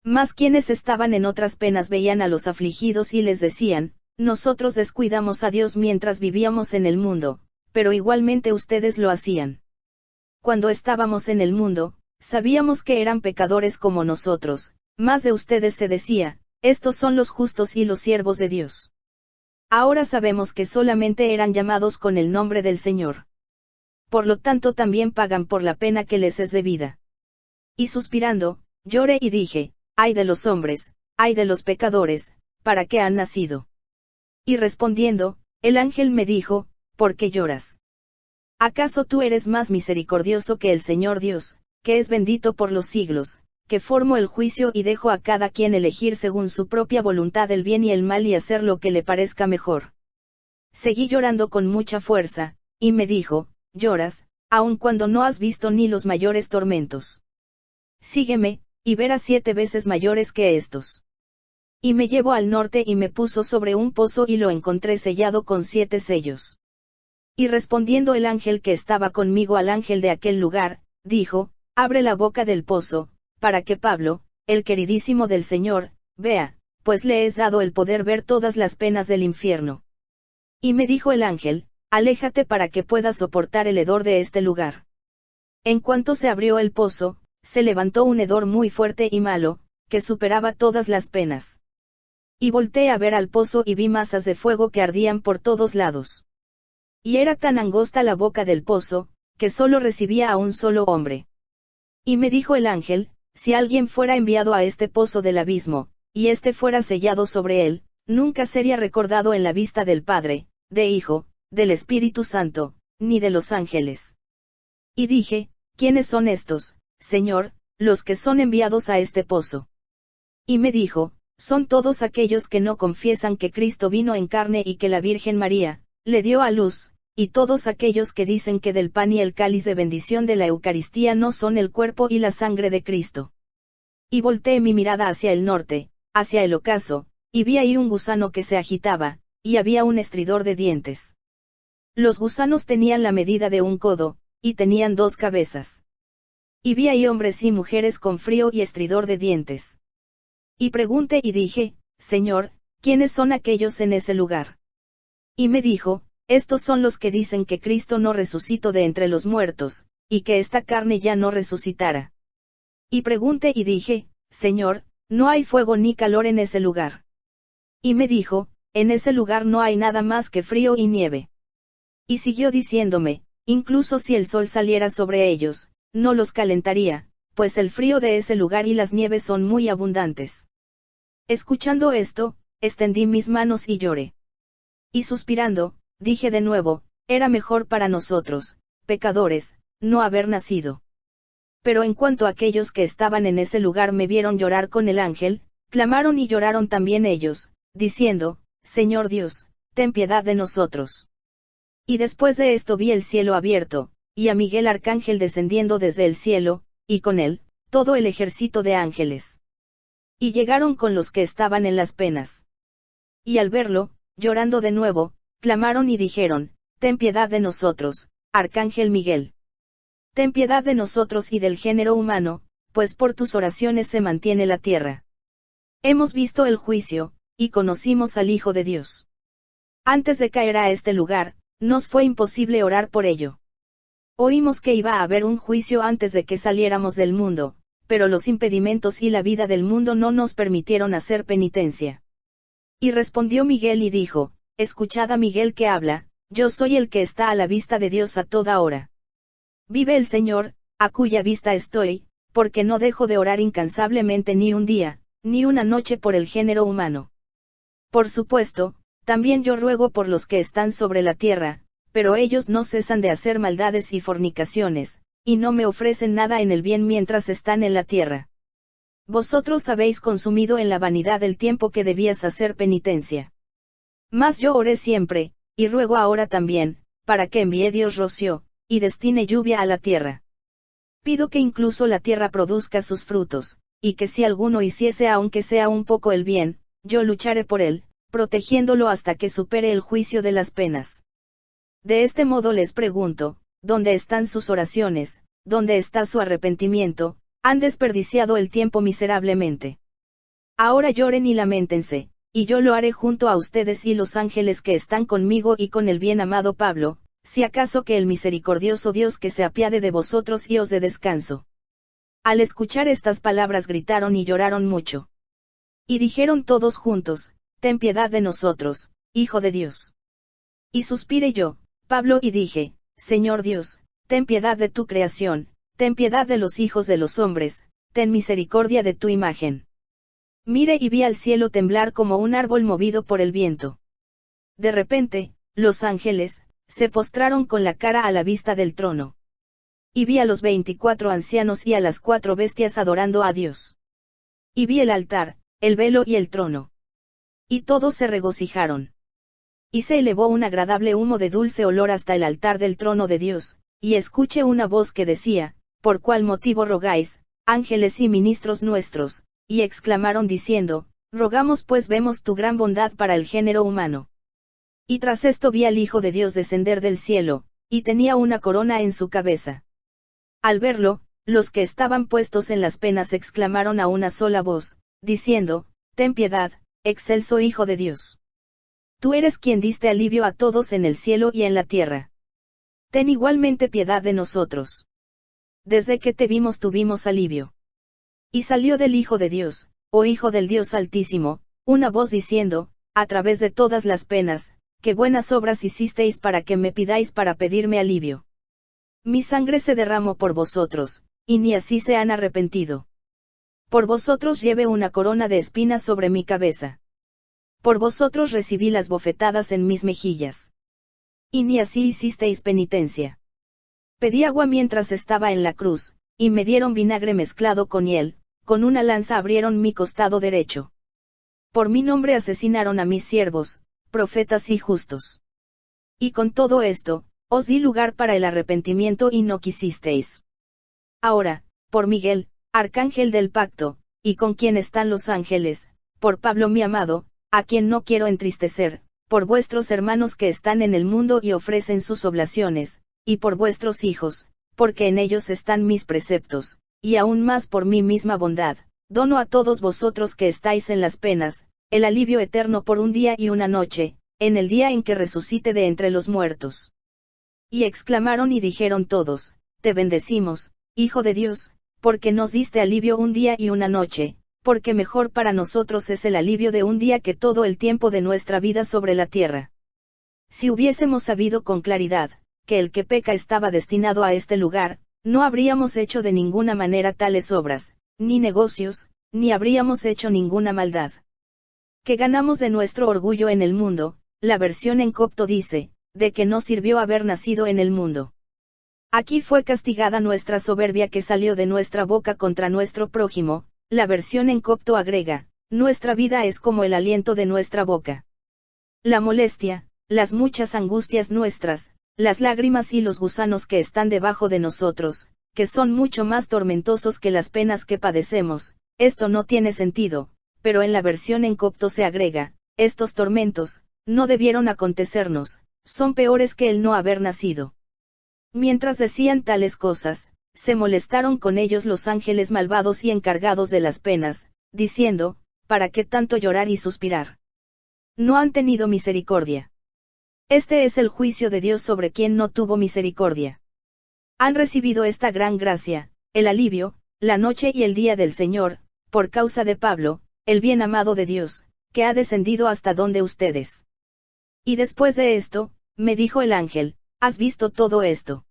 Mas quienes estaban en otras penas veían a los afligidos y les decían, nosotros descuidamos a Dios mientras vivíamos en el mundo, pero igualmente ustedes lo hacían. Cuando estábamos en el mundo, sabíamos que eran pecadores como nosotros, mas de ustedes se decía, estos son los justos y los siervos de Dios. Ahora sabemos que solamente eran llamados con el nombre del Señor. Por lo tanto también pagan por la pena que les es debida. Y suspirando, lloré y dije, ay de los hombres, ay de los pecadores, ¿para qué han nacido? Y respondiendo, el ángel me dijo, ¿por qué lloras? ¿Acaso tú eres más misericordioso que el Señor Dios, que es bendito por los siglos, que formo el juicio y dejo a cada quien elegir según su propia voluntad el bien y el mal y hacer lo que le parezca mejor? Seguí llorando con mucha fuerza, y me dijo, lloras, aun cuando no has visto ni los mayores tormentos. Sígueme, y verás 7 veces mayores que estos. Y me llevó al norte y me puso sobre un pozo y lo encontré sellado con 7 sellos. Y respondiendo el ángel que estaba conmigo al ángel de aquel lugar, dijo, abre la boca del pozo, para que Pablo, el queridísimo del Señor, vea, pues le es dado el poder ver todas las penas del infierno. Y me dijo el ángel, aléjate para que puedas soportar el hedor de este lugar. En cuanto se abrió el pozo, se levantó un hedor muy fuerte y malo, que superaba todas las penas. Y volteé a ver al pozo y vi masas de fuego que ardían por todos lados. Y era tan angosta la boca del pozo, que solo recibía a un solo hombre. Y me dijo el ángel, si alguien fuera enviado a este pozo del abismo, y éste fuera sellado sobre él, nunca sería recordado en la vista del Padre, de Hijo, del Espíritu Santo, ni de los ángeles. Y dije, ¿quiénes son estos, Señor, los que son enviados a este pozo? Y me dijo, son todos aquellos que no confiesan que Cristo vino en carne y que la Virgen María, le dio a luz, y todos aquellos que dicen que del pan y el cáliz de bendición de la Eucaristía no son el cuerpo y la sangre de Cristo. Y volteé mi mirada hacia el norte, hacia el ocaso, y vi ahí un gusano que se agitaba, y había un estridor de dientes. Los gusanos tenían la medida de un codo, y tenían 2 cabezas. Y vi ahí hombres y mujeres con frío y estridor de dientes. Y pregunté y dije, Señor, ¿quiénes son aquellos en ese lugar? Y me dijo, estos son los que dicen que Cristo no resucitó de entre los muertos, y que esta carne ya no resucitará. Y pregunté y dije, Señor, no hay fuego ni calor en ese lugar. Y me dijo, en ese lugar no hay nada más que frío y nieve. Y siguió diciéndome, incluso si el sol saliera sobre ellos, no los calentaría, pues el frío de ese lugar y las nieves son muy abundantes. Escuchando esto, extendí mis manos y lloré. Y suspirando, dije de nuevo, era mejor para nosotros, pecadores, no haber nacido. Pero en cuanto aquellos que estaban en ese lugar me vieron llorar con el ángel, clamaron y lloraron también ellos, diciendo, Señor Dios, ten piedad de nosotros. Y después de esto vi el cielo abierto, y a Miguel arcángel descendiendo desde el cielo, y con él, todo el ejército de ángeles. Y llegaron con los que estaban en las penas. Y al verlo, llorando de nuevo, clamaron y dijeron, ten piedad de nosotros, arcángel Miguel. Ten piedad de nosotros y del género humano, pues por tus oraciones se mantiene la tierra. Hemos visto el juicio, y conocimos al Hijo de Dios. Antes de caer a este lugar, nos fue imposible orar por ello. Oímos que iba a haber un juicio antes de que saliéramos del mundo, pero los impedimentos y la vida del mundo no nos permitieron hacer penitencia. Y respondió Miguel y dijo, escuchad a Miguel que habla, yo soy el que está a la vista de Dios a toda hora. Vive el Señor, a cuya vista estoy, porque no dejo de orar incansablemente ni un día, ni una noche por el género humano. Por supuesto, también yo ruego por los que están sobre la tierra, pero ellos no cesan de hacer maldades y fornicaciones, y no me ofrecen nada en el bien mientras están en la tierra. Vosotros habéis consumido en la vanidad el tiempo que debías hacer penitencia. Mas yo oré siempre, y ruego ahora también, para que envíe Dios rocío, y destine lluvia a la tierra. Pido que incluso la tierra produzca sus frutos, y que si alguno hiciese aunque sea un poco el bien, yo lucharé por él, protegiéndolo hasta que supere el juicio de las penas. De este modo les pregunto, ¿dónde están sus oraciones? ¿Dónde está su arrepentimiento? Han desperdiciado el tiempo miserablemente. Ahora lloren y lamentense, y yo lo haré junto a ustedes y los ángeles que están conmigo y con el bien amado Pablo, si acaso que el misericordioso Dios que se apiade de vosotros y os dé descanso. Al escuchar estas palabras gritaron y lloraron mucho. Y dijeron todos juntos, ten piedad de nosotros, Hijo de Dios. Y suspiré yo, Pablo, y dije, Señor Dios, ten piedad de tu creación, ten piedad de los hijos de los hombres, ten misericordia de tu imagen. Miré y vi al cielo temblar como un árbol movido por el viento. De repente, los ángeles se postraron con la cara a la vista del trono. Y vi a los 24 ancianos y a las 4 bestias adorando a Dios. Y vi el altar, el velo y el trono. Y todos se regocijaron. Y se elevó un agradable humo de dulce olor hasta el altar del trono de Dios, y escuché una voz que decía, ¿por cuál motivo rogáis, ángeles y ministros nuestros? Y exclamaron diciendo, rogamos pues vemos tu gran bondad para el género humano. Y tras esto vi al Hijo de Dios descender del cielo, y tenía una corona en su cabeza. Al verlo, los que estaban puestos en las penas exclamaron a una sola voz, diciendo, ten piedad, excelso Hijo de Dios. Tú eres quien diste alivio a todos en el cielo y en la tierra. Ten igualmente piedad de nosotros. Desde que te vimos tuvimos alivio. Y salió del Hijo de Dios, oh Hijo del Dios Altísimo, una voz diciendo, a través de todas las penas, qué buenas obras hicisteis para que me pidáis para pedirme alivio. Mi sangre se derramó por vosotros, y ni así se han arrepentido. Por vosotros llevé una corona de espinas sobre mi cabeza. Por vosotros recibí las bofetadas en mis mejillas. Y ni así hicisteis penitencia. Pedí agua mientras estaba en la cruz, y me dieron vinagre mezclado con hiel, con una lanza abrieron mi costado derecho. Por mi nombre asesinaron a mis siervos, profetas y justos. Y con todo esto, os di lugar para el arrepentimiento y no quisisteis. Ahora, por Miguel, arcángel del pacto, y con quien están los ángeles, por Pablo mi amado, a quien no quiero entristecer, por vuestros hermanos que están en el mundo y ofrecen sus oblaciones, y por vuestros hijos, porque en ellos están mis preceptos, y aún más por mi misma bondad, dono a todos vosotros que estáis en las penas, el alivio eterno por un día y una noche, en el día en que resucite de entre los muertos. Y exclamaron y dijeron todos, te bendecimos, Hijo de Dios, porque nos diste alivio un día y una noche, porque mejor para nosotros es el alivio de un día que todo el tiempo de nuestra vida sobre la tierra. Si hubiésemos sabido con claridad, que el que peca estaba destinado a este lugar, no habríamos hecho de ninguna manera tales obras, ni negocios, ni habríamos hecho ninguna maldad. Que ganamos de nuestro orgullo en el mundo, la versión en copto dice, de que no sirvió haber nacido en el mundo. Aquí fue castigada nuestra soberbia que salió de nuestra boca contra nuestro prójimo, la versión en copto agrega, nuestra vida es como el aliento de nuestra boca. La molestia, las muchas angustias nuestras, las lágrimas y los gusanos que están debajo de nosotros, que son mucho más tormentosos que las penas que padecemos, esto no tiene sentido, pero en la versión en copto se agrega, estos tormentos, no debieron acontecernos, son peores que el no haber nacido. Mientras decían tales cosas, se molestaron con ellos los ángeles malvados y encargados de las penas, diciendo, ¿para qué tanto llorar y suspirar? No han tenido misericordia. Este es el juicio de Dios sobre quien no tuvo misericordia. Han recibido esta gran gracia, el alivio, la noche y el día del Señor, por causa de Pablo, el bien amado de Dios, que ha descendido hasta donde ustedes. Y después de esto, me dijo el ángel, ¿has visto todo esto?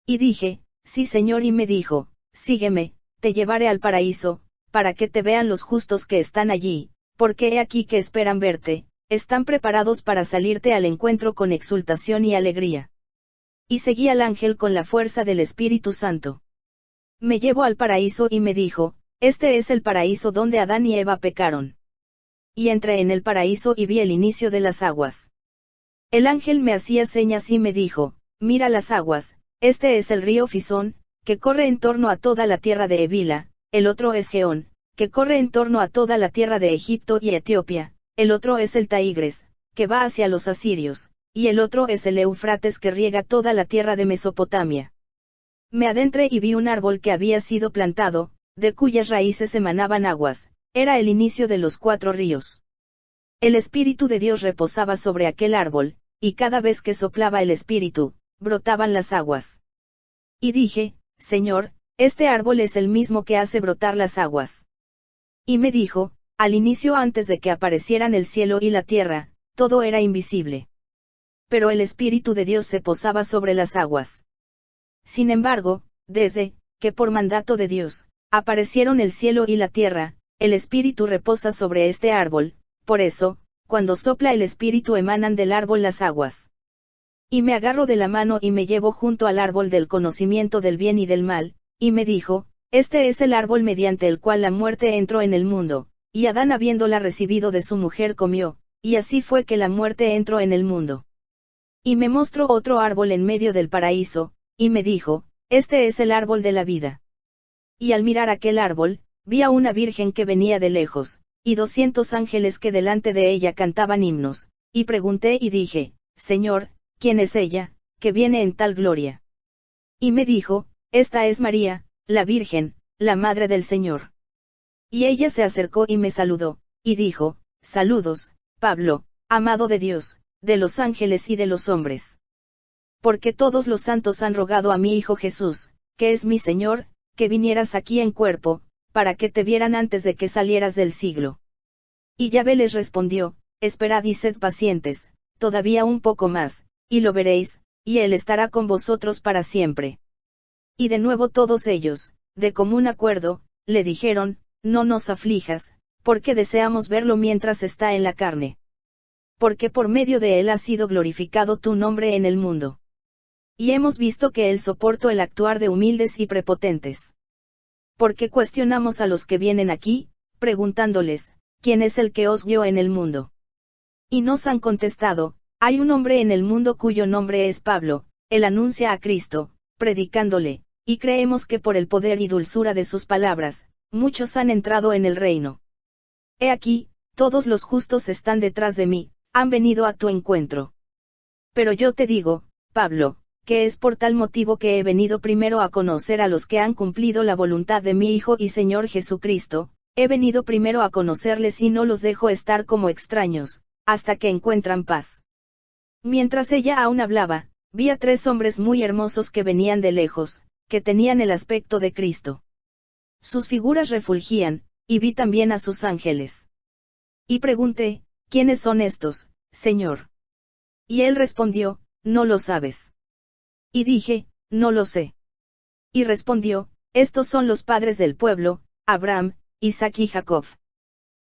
Y dije, sí Señor, y me dijo, sígueme, te llevaré al paraíso, para que te vean los justos que están allí, porque he aquí que esperan verte, están preparados para salirte al encuentro con exultación y alegría. Y seguí al ángel con la fuerza del Espíritu Santo. Me llevó al paraíso y me dijo, este es el paraíso donde Adán y Eva pecaron. Y entré en el paraíso y vi el inicio de las aguas. El ángel me hacía señas y me dijo, mira las aguas, este es el río Fisón, que corre en torno a toda la tierra de Evila, el otro es Geón, que corre en torno a toda la tierra de Egipto y Etiopía, el otro es el Taigres, que va hacia los asirios, y el otro es el Éufrates que riega toda la tierra de Mesopotamia. Me adentré y vi un árbol que había sido plantado, de cuyas raíces emanaban aguas, era el inicio de los 4 ríos. El Espíritu de Dios reposaba sobre aquel árbol, y cada vez que soplaba el Espíritu, brotaban las aguas. Y dije, Señor, este árbol es el mismo que hace brotar las aguas. Y me dijo, al inicio antes de que aparecieran el cielo y la tierra, todo era invisible. Pero el Espíritu de Dios se posaba sobre las aguas. Sin embargo, desde que por mandato de Dios, aparecieron el cielo y la tierra, el Espíritu reposa sobre este árbol, por eso, cuando sopla el Espíritu emanan del árbol las aguas. Y me agarro de la mano y me llevo junto al árbol del conocimiento del bien y del mal, y me dijo, este es el árbol mediante el cual la muerte entró en el mundo, y Adán habiéndola recibido de su mujer comió, y así fue que la muerte entró en el mundo. Y me mostró otro árbol en medio del paraíso, y me dijo, este es el árbol de la vida. Y al mirar aquel árbol, vi a una virgen que venía de lejos, y 200 ángeles que delante de ella cantaban himnos, y pregunté y dije, Señor, ¿quién es ella, que viene en tal gloria? Y me dijo, esta es María, la Virgen, la Madre del Señor. Y ella se acercó y me saludó, y dijo, saludos, Pablo, amado de Dios, de los ángeles y de los hombres. Porque todos los santos han rogado a mi Hijo Jesús, que es mi Señor, que vinieras aquí en cuerpo, para que te vieran antes de que salieras del siglo. Y Yahvé les respondió, esperad y sed pacientes, todavía un poco más, y lo veréis, y Él estará con vosotros para siempre. Y de nuevo todos ellos, de común acuerdo, le dijeron, no nos aflijas, porque deseamos verlo mientras está en la carne. Porque por medio de Él ha sido glorificado tu nombre en el mundo. Y hemos visto que Él soportó el actuar de humildes y prepotentes. Porque cuestionamos a los que vienen aquí, preguntándoles, ¿quién es el que os guió en el mundo? Y nos han contestado, hay un hombre en el mundo cuyo nombre es Pablo, él anuncia a Cristo, predicándole, y creemos que por el poder y dulzura de sus palabras, muchos han entrado en el reino. He aquí, todos los justos están detrás de mí, han venido a tu encuentro. Pero yo te digo, Pablo, que es por tal motivo que he venido primero a conocer a los que han cumplido la voluntad de mi Hijo y Señor Jesucristo, he venido primero a conocerles y no los dejo estar como extraños, hasta que encuentran paz. Mientras ella aún hablaba, vi a 3 hombres muy hermosos que venían de lejos, que tenían el aspecto de Cristo. Sus figuras refulgían, y vi también a sus ángeles. Y pregunté, ¿quiénes son estos, Señor? Y él respondió, no lo sabes. Y dije, no lo sé. Y respondió, estos son los padres del pueblo, Abraham, Isaac y Jacob.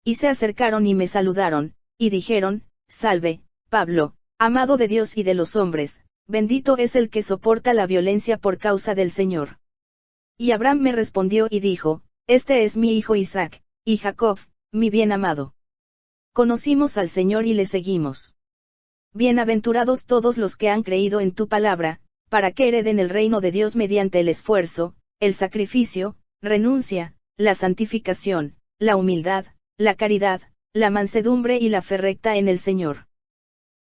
Y se acercaron y me saludaron, y dijeron, salve, Pablo, amado de Dios y de los hombres, bendito es el que soporta la violencia por causa del Señor. Y Abraham me respondió y dijo, este es mi hijo Isaac, y Jacob, mi bien amado. Conocimos al Señor y le seguimos. Bienaventurados todos los que han creído en tu palabra, para que hereden el reino de Dios mediante el esfuerzo, el sacrificio, renuncia, la santificación, la humildad, la caridad, la mansedumbre y la fe recta en el Señor.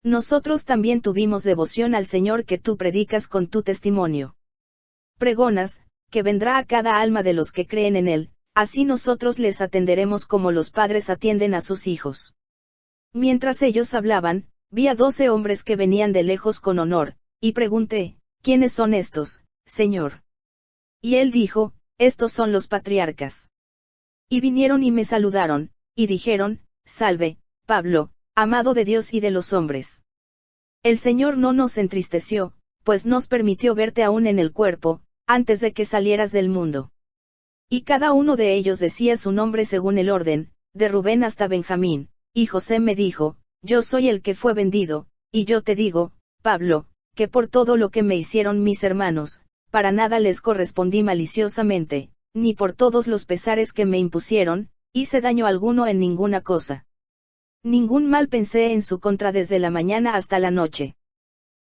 Nosotros también tuvimos devoción al Señor que tú predicas con tu testimonio. Pregonas, que vendrá a cada alma de los que creen en Él, así nosotros les atenderemos como los padres atienden a sus hijos. Mientras ellos hablaban, vi a 12 hombres que venían de lejos con honor, y pregunté, ¿quiénes son estos, Señor? Y él dijo, estos son los patriarcas. Y vinieron y me saludaron, y dijeron, salve, Pablo, amado de Dios y de los hombres. El Señor no nos entristeció, pues nos permitió verte aún en el cuerpo, antes de que salieras del mundo. Y cada uno de ellos decía su nombre según el orden, de Rubén hasta Benjamín, y José me dijo, yo soy el que fue vendido, y yo te digo, Pablo, que por todo lo que me hicieron mis hermanos, para nada les correspondí maliciosamente, ni por todos los pesares que me impusieron, hice daño alguno en ninguna cosa. Ningún mal pensé en su contra desde la mañana hasta la noche.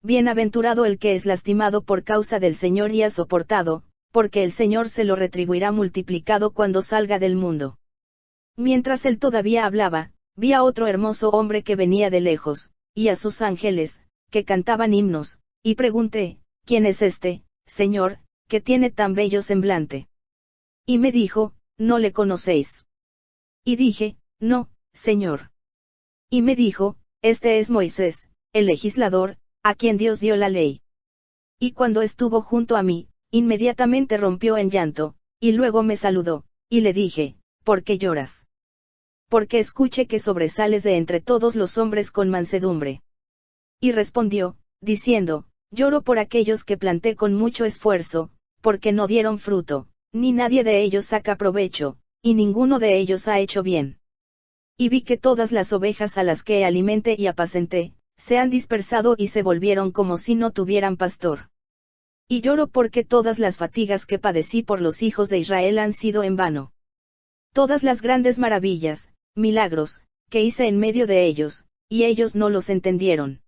Bienaventurado el que es lastimado por causa del Señor y ha soportado, porque el Señor se lo retribuirá multiplicado cuando salga del mundo. Mientras él todavía hablaba, vi a otro hermoso hombre que venía de lejos, y a sus ángeles, que cantaban himnos, y pregunté, ¿quién es este, Señor, que tiene tan bello semblante? Y me dijo, ¿no le conocéis? Y dije, no, Señor. Y me dijo, este es Moisés, el legislador, a quien Dios dio la ley. Y cuando estuvo junto a mí, inmediatamente rompió en llanto, y luego me saludó, y le dije, ¿por qué lloras? Porque escuché que sobresales de entre todos los hombres con mansedumbre. Y respondió, diciendo, lloro por aquellos que planté con mucho esfuerzo, porque no dieron fruto, ni nadie de ellos saca provecho, y ninguno de ellos ha hecho bien. Y vi que todas las ovejas a las que alimenté y apacenté, se han dispersado y se volvieron como si no tuvieran pastor. Y lloro porque todas las fatigas que padecí por los hijos de Israel han sido en vano. Todas las grandes maravillas, milagros, que hice en medio de ellos, y ellos no los entendieron.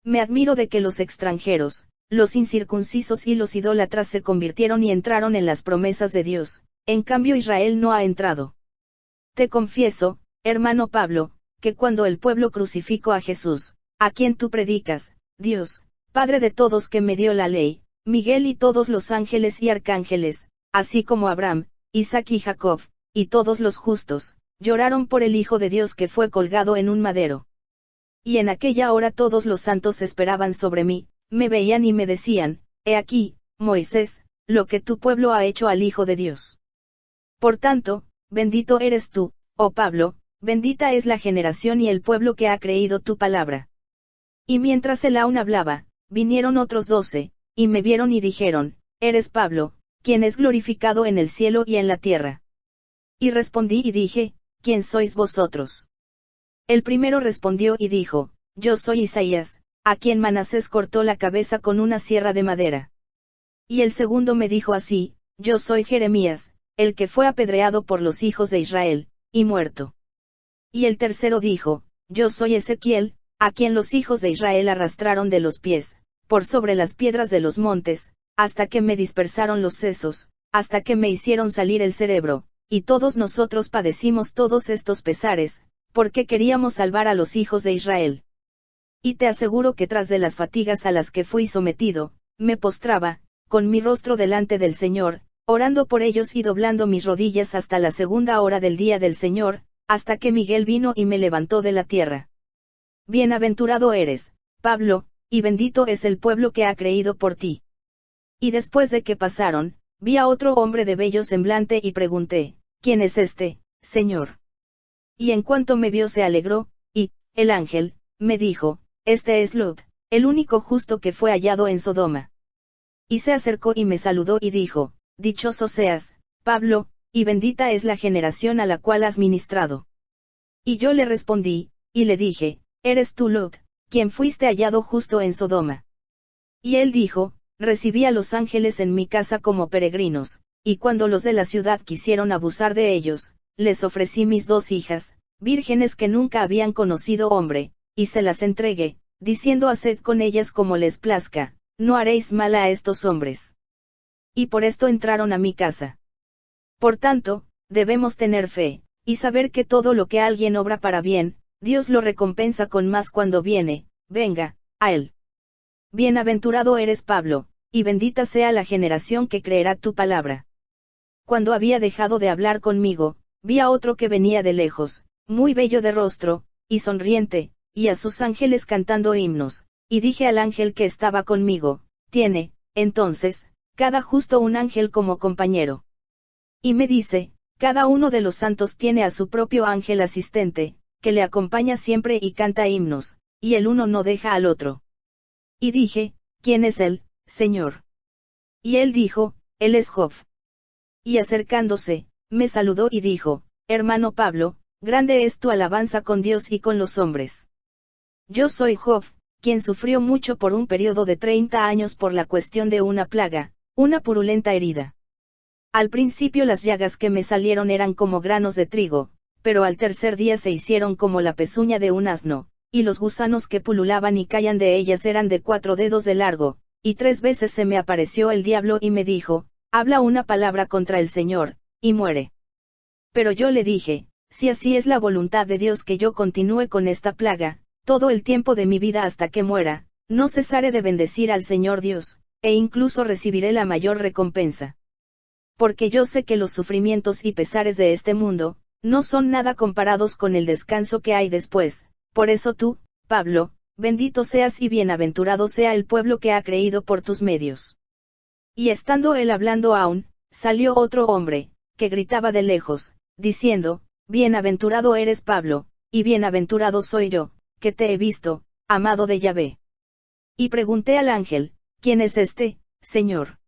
Me admiro de que los extranjeros, los incircuncisos y los idólatras se convirtieron y entraron en las promesas de Dios, en cambio Israel no ha entrado. Te confieso, hermano Pablo, que cuando el pueblo crucificó a Jesús, a quien tú predicas, Dios, Padre de todos que me dio la ley, Miguel y todos los ángeles y arcángeles, así como Abraham, Isaac y Jacob, y todos los justos, lloraron por el Hijo de Dios que fue colgado en un madero. Y en aquella hora todos los santos esperaban sobre mí, me veían y me decían, he aquí, Moisés, lo que tu pueblo ha hecho al Hijo de Dios. Por tanto, bendito eres tú, oh Pablo, bendita es la generación y el pueblo que ha creído tu palabra. Y mientras él aún hablaba, vinieron otros 12, y me vieron y dijeron, eres Pablo, quien es glorificado en el cielo y en la tierra. Y respondí y dije, ¿quién sois vosotros? El primero respondió y dijo, yo soy Isaías, a quien Manasés cortó la cabeza con una sierra de madera. Y el segundo me dijo así, yo soy Jeremías, el que fue apedreado por los hijos de Israel, y muerto. Y el tercero dijo, yo soy Ezequiel, a quien los hijos de Israel arrastraron de los pies, por sobre las piedras de los montes, hasta que me dispersaron los sesos, hasta que me hicieron salir el cerebro, y todos nosotros padecimos todos estos pesares, porque queríamos salvar a los hijos de Israel. Y te aseguro que tras de las fatigas a las que fui sometido, me postraba, con mi rostro delante del Señor, orando por ellos y doblando mis rodillas hasta la segunda hora del día del Señor, hasta que Miguel vino y me levantó de la tierra. Bienaventurado eres, Pablo, y bendito es el pueblo que ha creído por ti. Y después de que pasaron, vi a otro hombre de bello semblante y pregunté, ¿quién es este, Señor? Y en cuanto me vio se alegró, y, el ángel, me dijo, este es Lot, el único justo que fue hallado en Sodoma. Y se acercó y me saludó y dijo, dichoso seas, Pablo, y bendita es la generación a la cual has ministrado. Y yo le respondí, y le dije, eres tú Lot, quien fuiste hallado justo en Sodoma. Y él dijo, recibí a los ángeles en mi casa como peregrinos, y cuando los de la ciudad quisieron abusar de ellos, les ofrecí mis 2 hijas, vírgenes que nunca habían conocido hombre, y se las entregué, diciendo haced con ellas como les plazca, no haréis mal a estos hombres. Y por esto entraron a mi casa. Por tanto, debemos tener fe, y saber que todo lo que alguien obra para bien, Dios lo recompensa con más cuando venga, a él. Bienaventurado eres Pablo, y bendita sea la generación que creerá tu palabra. Cuando había dejado de hablar conmigo, vi a otro que venía de lejos, muy bello de rostro, y sonriente, y a sus ángeles cantando himnos, y dije al ángel que estaba conmigo, tiene, entonces, cada justo un ángel como compañero. Y me dice, cada uno de los santos tiene a su propio ángel asistente, que le acompaña siempre y canta himnos, y el uno no deja al otro. Y dije, ¿quién es él, Señor? Y él dijo, él es Job. Y acercándose, me saludó y dijo, hermano Pablo, grande es tu alabanza con Dios y con los hombres. Yo soy Job, quien sufrió mucho por un periodo de 30 años por la cuestión de una plaga, una purulenta herida. Al principio las llagas que me salieron eran como granos de trigo, pero al tercer día se hicieron como la pezuña de un asno, y los gusanos que pululaban y caían de ellas eran de 4 dedos de largo, y 3 veces se me apareció el diablo y me dijo, habla una palabra contra el Señor, y muere. Pero yo le dije, si así es la voluntad de Dios que yo continúe con esta plaga, todo el tiempo de mi vida hasta que muera, no cesaré de bendecir al Señor Dios, e incluso recibiré la mayor recompensa. Porque yo sé que los sufrimientos y pesares de este mundo, no son nada comparados con el descanso que hay después, por eso tú, Pablo, bendito seas y bienaventurado sea el pueblo que ha creído por tus medios. Y estando él hablando aún, salió otro hombre, que gritaba de lejos, diciendo, bienaventurado eres Pablo, y bienaventurado soy yo, que te he visto, amado de Yahvé. Y pregunté al ángel, ¿quién es este, Señor?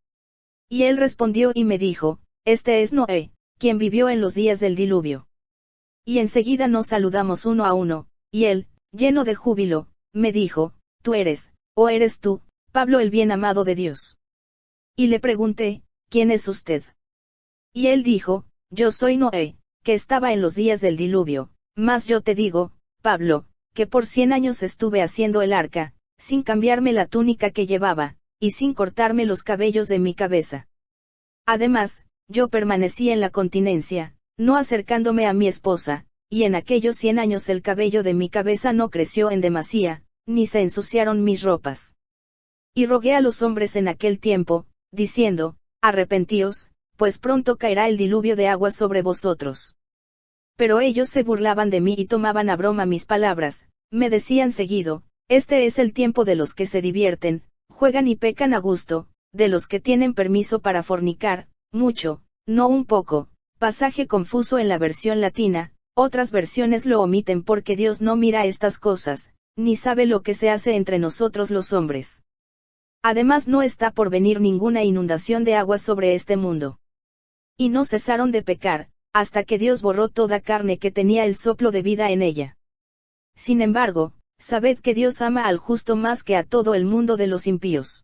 Y él respondió y me dijo, este es Noé, quien vivió en los días del diluvio. Y enseguida nos saludamos uno a uno, y él, lleno de júbilo, me dijo, tú eres, o eres tú, Pablo el bien amado de Dios. Y le pregunté, ¿quién es usted? Y él dijo, yo soy Noé, que estaba en los días del diluvio, mas yo te digo, Pablo, que por 100 años estuve haciendo el arca, sin cambiarme la túnica que llevaba, y sin cortarme los cabellos de mi cabeza. Además, yo permanecí en la continencia, no acercándome a mi esposa, y en aquellos 100 años el cabello de mi cabeza no creció en demasía, ni se ensuciaron mis ropas. Y rogué a los hombres en aquel tiempo, diciendo, arrepentíos, pues pronto caerá el diluvio de agua sobre vosotros. Pero ellos se burlaban de mí y tomaban a broma mis palabras, me decían seguido, este es el tiempo de los que se divierten, juegan y pecan a gusto, de los que tienen permiso para fornicar, mucho, no un poco, pasaje confuso en la versión latina, otras versiones lo omiten porque Dios no mira estas cosas, ni sabe lo que se hace entre nosotros los hombres. Además no está por venir ninguna inundación de agua sobre este mundo. Y no cesaron de pecar, hasta que Dios borró toda carne que tenía el soplo de vida en ella. Sin embargo, sabed que Dios ama al justo más que a todo el mundo de los impíos.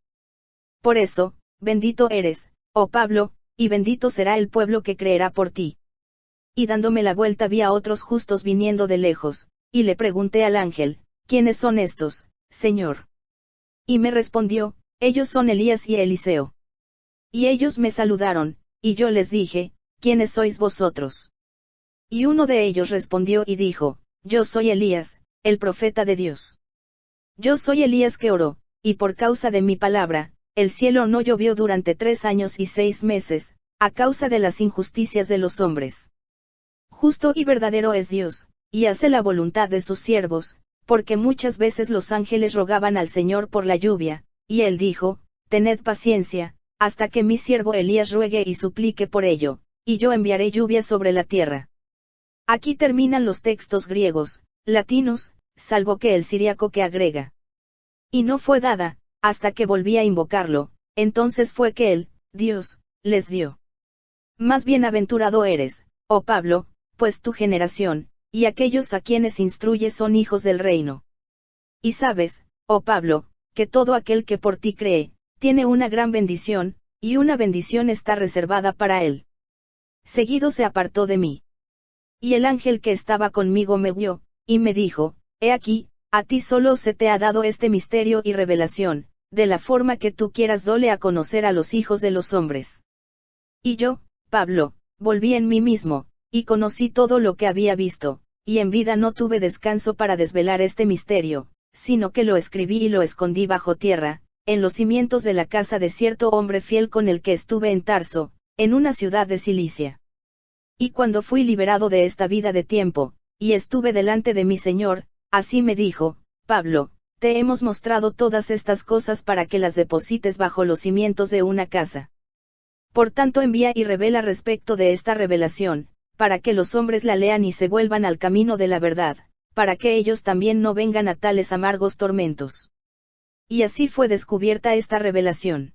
Por eso, bendito eres, oh Pablo, y bendito será el pueblo que creerá por ti. Y dándome la vuelta vi a otros justos viniendo de lejos, y le pregunté al ángel, ¿quiénes son estos, Señor? Y me respondió, ellos son Elías y Eliseo. Y ellos me saludaron, y yo les dije, ¿quiénes sois vosotros? Y uno de ellos respondió y dijo, yo soy Elías, el profeta de Dios. Yo soy Elías que oró, y por causa de mi palabra, el cielo no llovió durante 3 años y 6 meses, a causa de las injusticias de los hombres. Justo y verdadero es Dios, y hace la voluntad de sus siervos, porque muchas veces los ángeles rogaban al Señor por la lluvia, y él dijo, tened paciencia, hasta que mi siervo Elías ruegue y suplique por ello, y yo enviaré lluvia sobre la tierra. Aquí terminan los textos griegos, latinos, salvo que el siríaco que agrega. Y no fue dada, hasta que volví a invocarlo, entonces fue que él, Dios, les dio. Más bienaventurado eres, oh Pablo, pues tu generación, y aquellos a quienes instruyes son hijos del reino. Y sabes, oh Pablo, que todo aquel que por ti cree, tiene una gran bendición, y una bendición está reservada para él. Seguido se apartó de mí. Y el ángel que estaba conmigo me vio, y me dijo, he aquí, a ti solo se te ha dado este misterio y revelación, de la forma que tú quieras dole a conocer a los hijos de los hombres. Y yo, Pablo, volví en mí mismo, y conocí todo lo que había visto, y en vida no tuve descanso para desvelar este misterio, sino que lo escribí y lo escondí bajo tierra, en los cimientos de la casa de cierto hombre fiel con el que estuve en Tarso, en una ciudad de Cilicia. Y cuando fui liberado de esta vida de tiempo, y estuve delante de mi Señor, así me dijo, Pablo, te hemos mostrado todas estas cosas para que las deposites bajo los cimientos de una casa. Por tanto envía y revela respecto de esta revelación, para que los hombres la lean y se vuelvan al camino de la verdad, para que ellos también no vengan a tales amargos tormentos. Y así fue descubierta esta revelación.